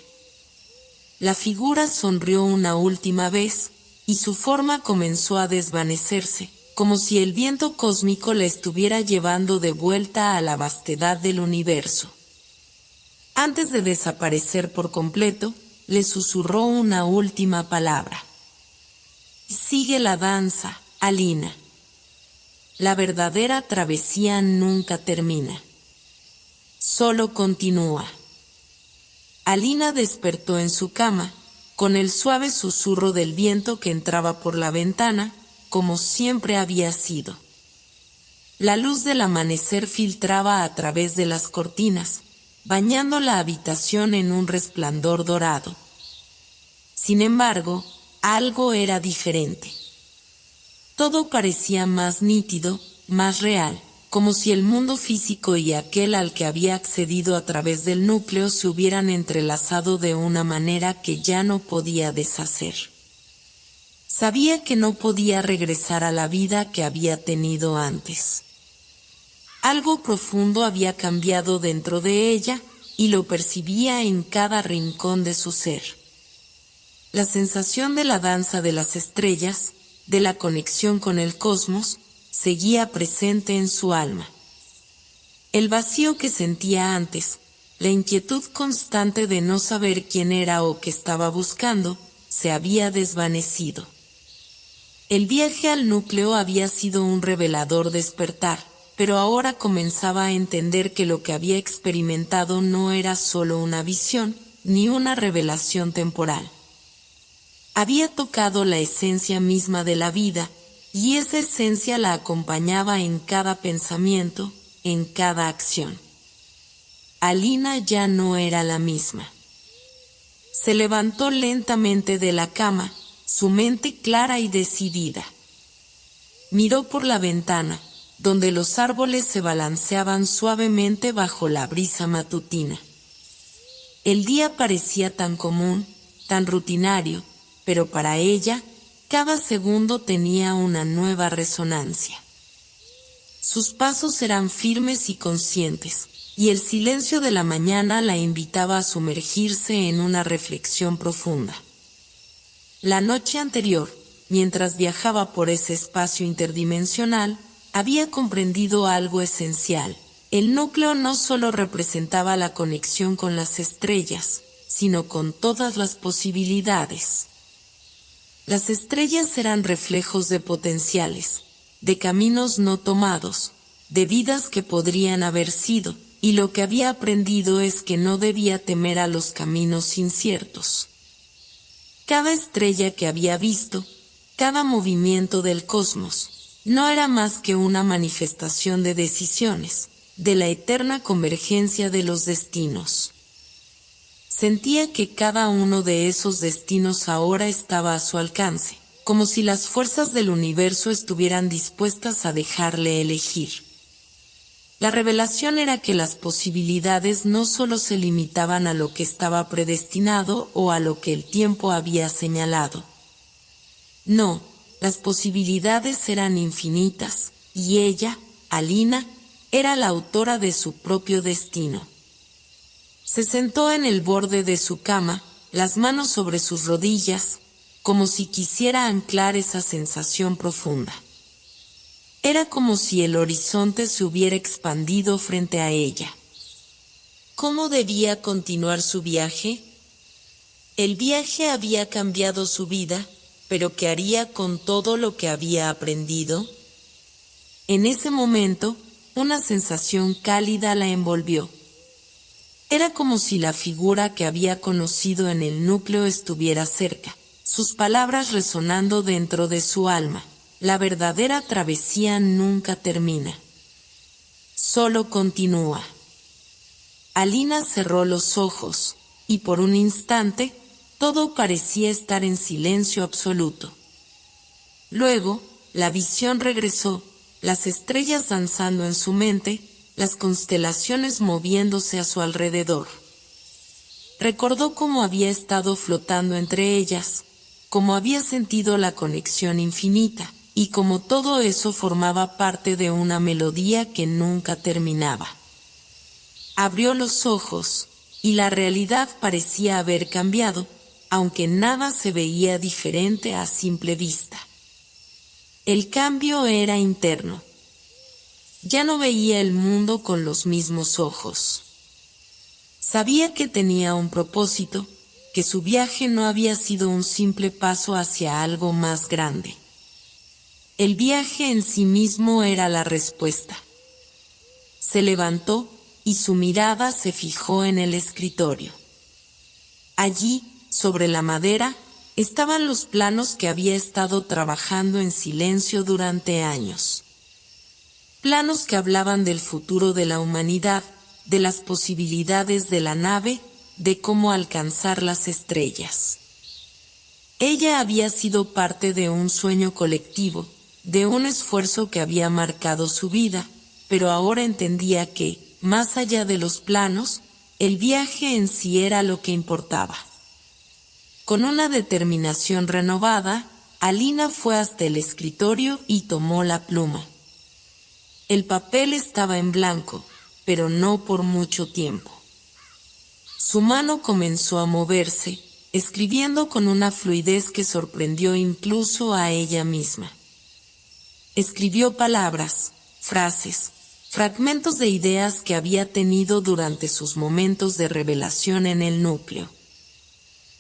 La figura sonrió una última vez, y su forma comenzó a desvanecerse, como si el viento cósmico la estuviera llevando de vuelta a la vastedad del universo. Antes de desaparecer por completo, le susurró una última palabra. Sigue la danza, Alina. La verdadera travesía nunca termina. Solo continúa. Alina despertó en su cama, con el suave susurro del viento que entraba por la ventana, como siempre había sido. La luz del amanecer filtraba a través de las cortinas, bañando la habitación en un resplandor dorado. Sin embargo, algo era diferente. Todo parecía más nítido, más real, como si el mundo físico y aquel al que había accedido a través del núcleo se hubieran entrelazado de una manera que ya no podía deshacer. Sabía que no podía regresar a la vida que había tenido antes. Algo profundo había cambiado dentro de ella, y lo percibía en cada rincón de su ser. La sensación de la danza de las estrellas, de la conexión con el cosmos, seguía presente en su alma. El vacío que sentía antes, la inquietud constante de no saber quién era o qué estaba buscando, se había desvanecido. El viaje al núcleo había sido un revelador despertar, pero ahora comenzaba a entender que lo que había experimentado no era solo una visión, ni una revelación temporal. Había tocado la esencia misma de la vida, y esa esencia la acompañaba en cada pensamiento, en cada acción. Alina ya no era la misma. Se levantó lentamente de la cama, su mente clara y decidida. Miró por la ventana, donde los árboles se balanceaban suavemente bajo la brisa matutina. El día parecía tan común, tan rutinario, pero para ella, cada segundo tenía una nueva resonancia. Sus pasos eran firmes y conscientes, y el silencio de la mañana la invitaba a sumergirse en una reflexión profunda. La noche anterior, mientras viajaba por ese espacio interdimensional, había comprendido algo esencial. El núcleo no solo representaba la conexión con las estrellas, sino con todas las posibilidades. Las estrellas eran reflejos de potenciales, de caminos no tomados, de vidas que podrían haber sido, y lo que había aprendido es que no debía temer a los caminos inciertos. Cada estrella que había visto, cada movimiento del cosmos, no era más que una manifestación de decisiones, de la eterna convergencia de los destinos. Sentía que cada uno de esos destinos ahora estaba a su alcance, como si las fuerzas del universo estuvieran dispuestas a dejarle elegir. La revelación era que las posibilidades no solo se limitaban a lo que estaba predestinado o a lo que el tiempo había señalado. No, las posibilidades eran infinitas, y ella, Alina, era la autora de su propio destino. Se sentó en el borde de su cama, las manos sobre sus rodillas, como si quisiera anclar esa sensación profunda. Era como si el horizonte se hubiera expandido frente a ella. ¿Cómo debía continuar su viaje? El viaje había cambiado su vida, pero ¿qué haría con todo lo que había aprendido? En ese momento, una sensación cálida la envolvió. Era como si la figura que había conocido en el núcleo estuviera cerca, sus palabras resonando dentro de su alma. La verdadera travesía nunca termina. Solo continúa. Alina cerró los ojos, y por un instante, todo parecía estar en silencio absoluto. Luego, la visión regresó, las estrellas danzando en su mente, las constelaciones moviéndose a su alrededor. Recordó cómo había estado flotando entre ellas, cómo había sentido la conexión infinita, y cómo todo eso formaba parte de una melodía que nunca terminaba. Abrió los ojos, y la realidad parecía haber cambiado, aunque nada se veía diferente a simple vista. El cambio era interno. Ya no veía el mundo con los mismos ojos. Sabía que tenía un propósito, que su viaje no había sido un simple paso hacia algo más grande. El viaje en sí mismo era la respuesta. Se levantó y su mirada se fijó en el escritorio. Allí, sobre la madera, estaban los planos que había estado trabajando en silencio durante años. Planos que hablaban del futuro de la humanidad, de las posibilidades de la nave, de cómo alcanzar las estrellas. Ella había sido parte de un sueño colectivo, de un esfuerzo que había marcado su vida, pero ahora entendía que, más allá de los planos, el viaje en sí era lo que importaba. Con una determinación renovada, Alina fue hasta el escritorio y tomó la pluma. El papel estaba en blanco, pero no por mucho tiempo. Su mano comenzó a moverse, escribiendo con una fluidez que sorprendió incluso a ella misma. Escribió palabras, frases, fragmentos de ideas que había tenido durante sus momentos de revelación en el núcleo.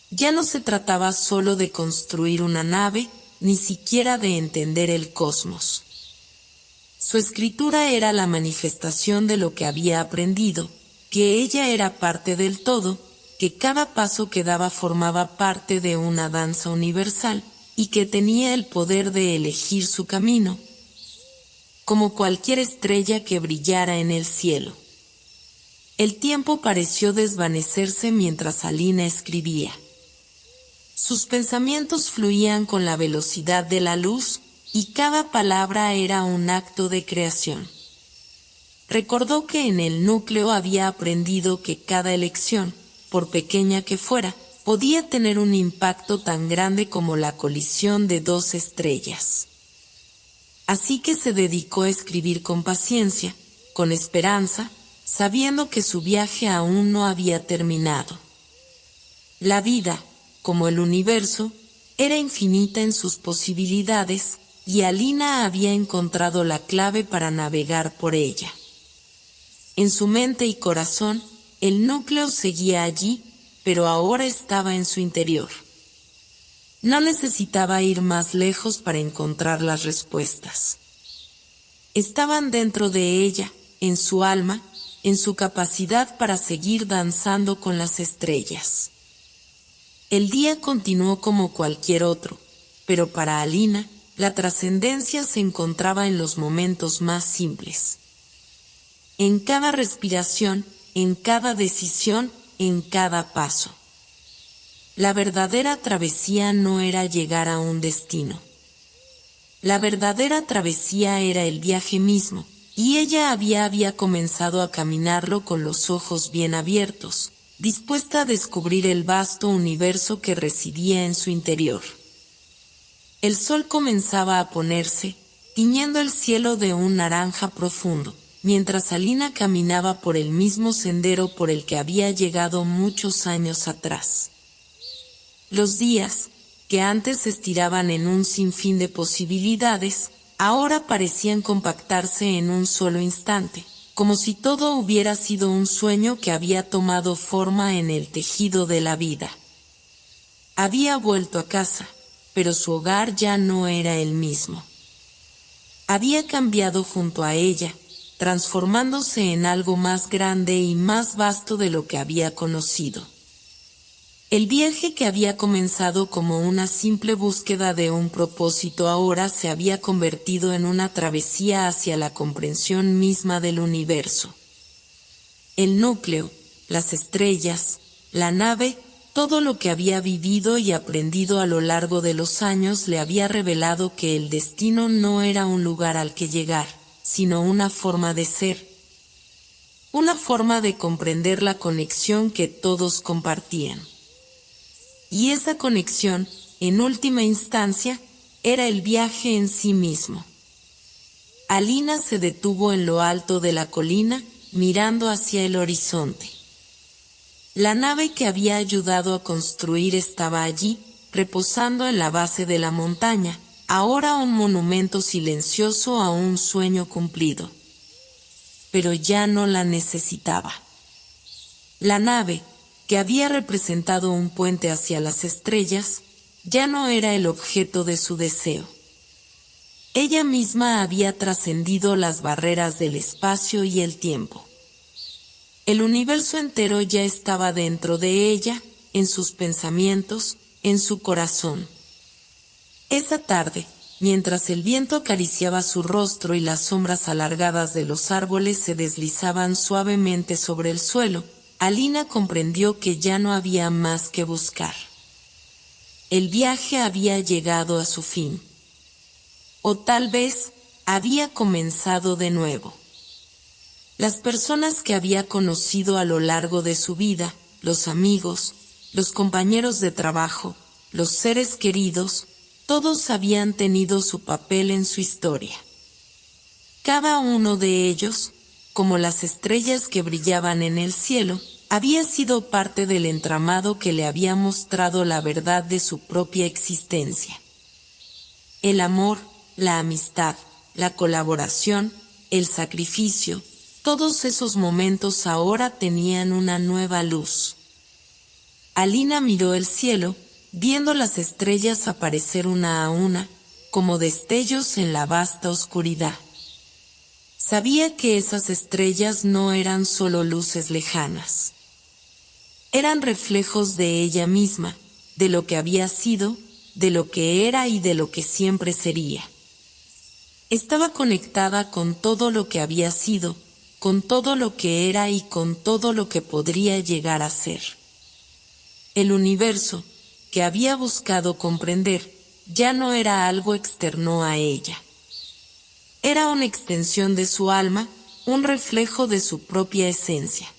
Ya no se trataba solo de construir una nave, ni siquiera de entender el cosmos. Su escritura era la manifestación de lo que había aprendido, que ella era parte del todo, que cada paso que daba formaba parte de una danza universal, y que tenía el poder de elegir su camino, como cualquier estrella que brillara en el cielo. El tiempo pareció desvanecerse mientras Alina escribía. Sus pensamientos fluían con la velocidad de la luz, y cada palabra era un acto de creación. Recordó que en el núcleo había aprendido que cada elección, por pequeña que fuera, podía tener un impacto tan grande como la colisión de dos estrellas. Así que se dedicó a escribir con paciencia, con esperanza, sabiendo que su viaje aún no había terminado. La vida, como el universo, era infinita en sus posibilidades, y Alina había encontrado la clave para navegar por ella. En su mente y corazón, el núcleo seguía allí, pero ahora estaba en su interior. No necesitaba ir más lejos para encontrar las respuestas. Estaban dentro de ella, en su alma, en su capacidad para seguir danzando con las estrellas. El día continuó como cualquier otro, pero para Alina, la trascendencia se encontraba en los momentos más simples. En cada respiración, en cada decisión, en cada paso. La verdadera travesía no era llegar a un destino. La verdadera travesía era el viaje mismo, y ella había comenzado a caminarlo con los ojos bien abiertos, dispuesta a descubrir el vasto universo que residía en su interior. El sol comenzaba a ponerse, tiñendo el cielo de un naranja profundo, mientras Alina caminaba por el mismo sendero por el que había llegado muchos años atrás. Los días, que antes se estiraban en un sinfín de posibilidades, ahora parecían compactarse en un solo instante, como si todo hubiera sido un sueño que había tomado forma en el tejido de la vida. Había vuelto a casa, pero su hogar ya no era el mismo. Había cambiado junto a ella, transformándose en algo más grande y más vasto de lo que había conocido. El viaje que había comenzado como una simple búsqueda de un propósito ahora se había convertido en una travesía hacia la comprensión misma del universo. El núcleo, las estrellas, la nave, todo lo que había vivido y aprendido a lo largo de los años le había revelado que el destino no era un lugar al que llegar, sino una forma de ser. Una forma de comprender la conexión que todos compartían. Y esa conexión, en última instancia, era el viaje en sí mismo. Alina se detuvo en lo alto de la colina, mirando hacia el horizonte. La nave que había ayudado a construir estaba allí, reposando en la base de la montaña, ahora un monumento silencioso a un sueño cumplido. Pero ya no la necesitaba. La nave, que había representado un puente hacia las estrellas, ya no era el objeto de su deseo. Ella misma había trascendido las barreras del espacio y el tiempo. El universo entero ya estaba dentro de ella, en sus pensamientos, en su corazón. Esa tarde, mientras el viento acariciaba su rostro y las sombras alargadas de los árboles se deslizaban suavemente sobre el suelo, Alina comprendió que ya no había más que buscar. El viaje había llegado a su fin. O tal vez, había comenzado de nuevo. Las personas que había conocido a lo largo de su vida, los amigos, los compañeros de trabajo, los seres queridos, todos habían tenido su papel en su historia. Cada uno de ellos, como las estrellas que brillaban en el cielo, había sido parte del entramado que le había mostrado la verdad de su propia existencia. El amor, la amistad, la colaboración, el sacrificio, todos esos momentos ahora tenían una nueva luz. Alina miró el cielo, viendo las estrellas aparecer una a una, como destellos en la vasta oscuridad. Sabía que esas estrellas no eran solo luces lejanas. Eran reflejos de ella misma, de lo que había sido, de lo que era y de lo que siempre sería. Estaba conectada con todo lo que había sido, con todo lo que era y con todo lo que podría llegar a ser. El universo, que había buscado comprender, ya no era algo externo a ella. Era una extensión de su alma, un reflejo de su propia esencia.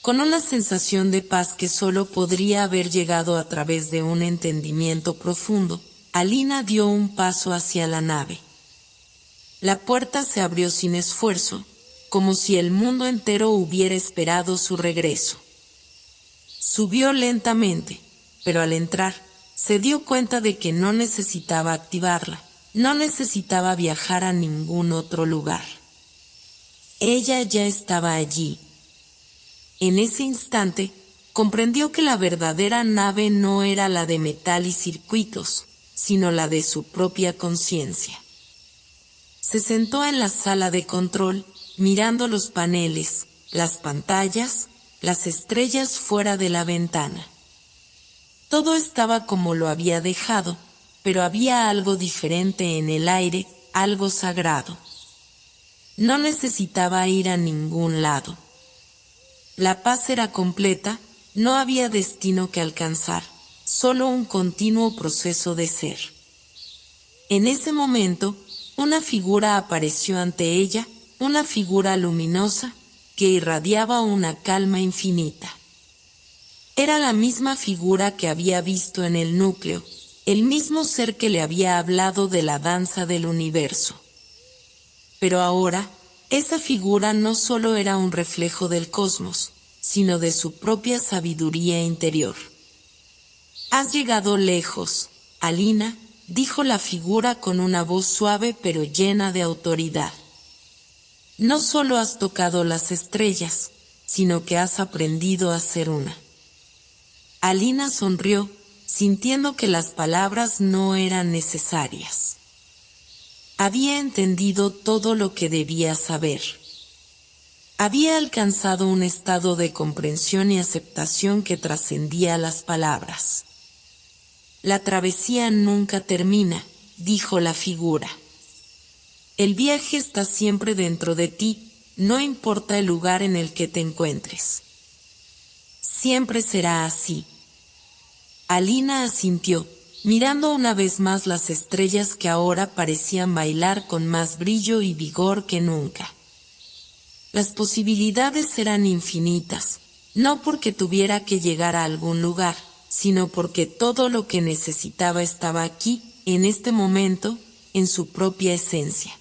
Con una sensación de paz que solo podría haber llegado a través de un entendimiento profundo, Alina dio un paso hacia la nave. La puerta se abrió sin esfuerzo, como si el mundo entero hubiera esperado su regreso. Subió lentamente, pero al entrar, se dio cuenta de que no necesitaba activarla, no necesitaba viajar a ningún otro lugar. Ella ya estaba allí. En ese instante, comprendió que la verdadera nave no era la de metal y circuitos, sino la de su propia conciencia. Se sentó en la sala de control, mirando los paneles, las pantallas, las estrellas fuera de la ventana. Todo estaba como lo había dejado, pero había algo diferente en el aire, algo sagrado. No necesitaba ir a ningún lado. La paz era completa, no había destino que alcanzar, solo un continuo proceso de ser. En ese momento, una figura apareció ante ella, una figura luminosa, que irradiaba una calma infinita. Era la misma figura que había visto en el núcleo, el mismo ser que le había hablado de la danza del universo. Pero ahora, esa figura no solo era un reflejo del cosmos, sino de su propia sabiduría interior. «Has llegado lejos, Alina», dijo la figura con una voz suave pero llena de autoridad. «No solo has tocado las estrellas, sino que has aprendido a ser una». Alina sonrió, sintiendo que las palabras no eran necesarias. Había entendido todo lo que debía saber. Había alcanzado un estado de comprensión y aceptación que trascendía las palabras. «La travesía nunca termina», dijo la figura. «El viaje está siempre dentro de ti, no importa el lugar en el que te encuentres. Siempre será así». Alina asintió, mirando una vez más las estrellas que ahora parecían bailar con más brillo y vigor que nunca. Las posibilidades eran infinitas, no porque tuviera que llegar a algún lugar, sino porque todo lo que necesitaba estaba aquí, en este momento, en su propia esencia.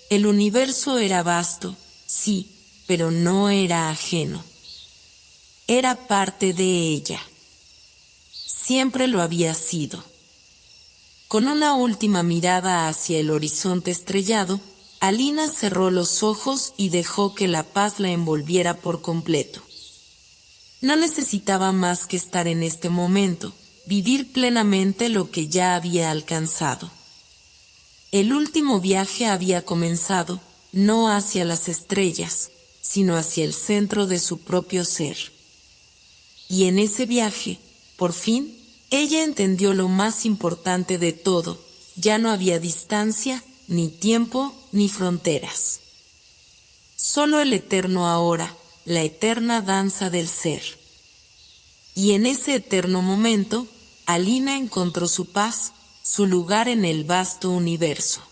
El universo era vasto, sí, pero no era ajeno. Era parte de ella. Siempre lo había sido. Con una última mirada hacia el horizonte estrellado, Alina cerró los ojos y dejó que la paz la envolviera por completo. No necesitaba más que estar en este momento, vivir plenamente lo que ya había alcanzado. El último viaje había comenzado, no hacia las estrellas, sino hacia el centro de su propio ser. Y en ese viaje, por fin, ella entendió lo más importante de todo: ya no había distancia, ni tiempo, ni fronteras. Solo el eterno ahora, la eterna danza del ser. Y en ese eterno momento, Alina encontró su paz, su lugar en el vasto universo.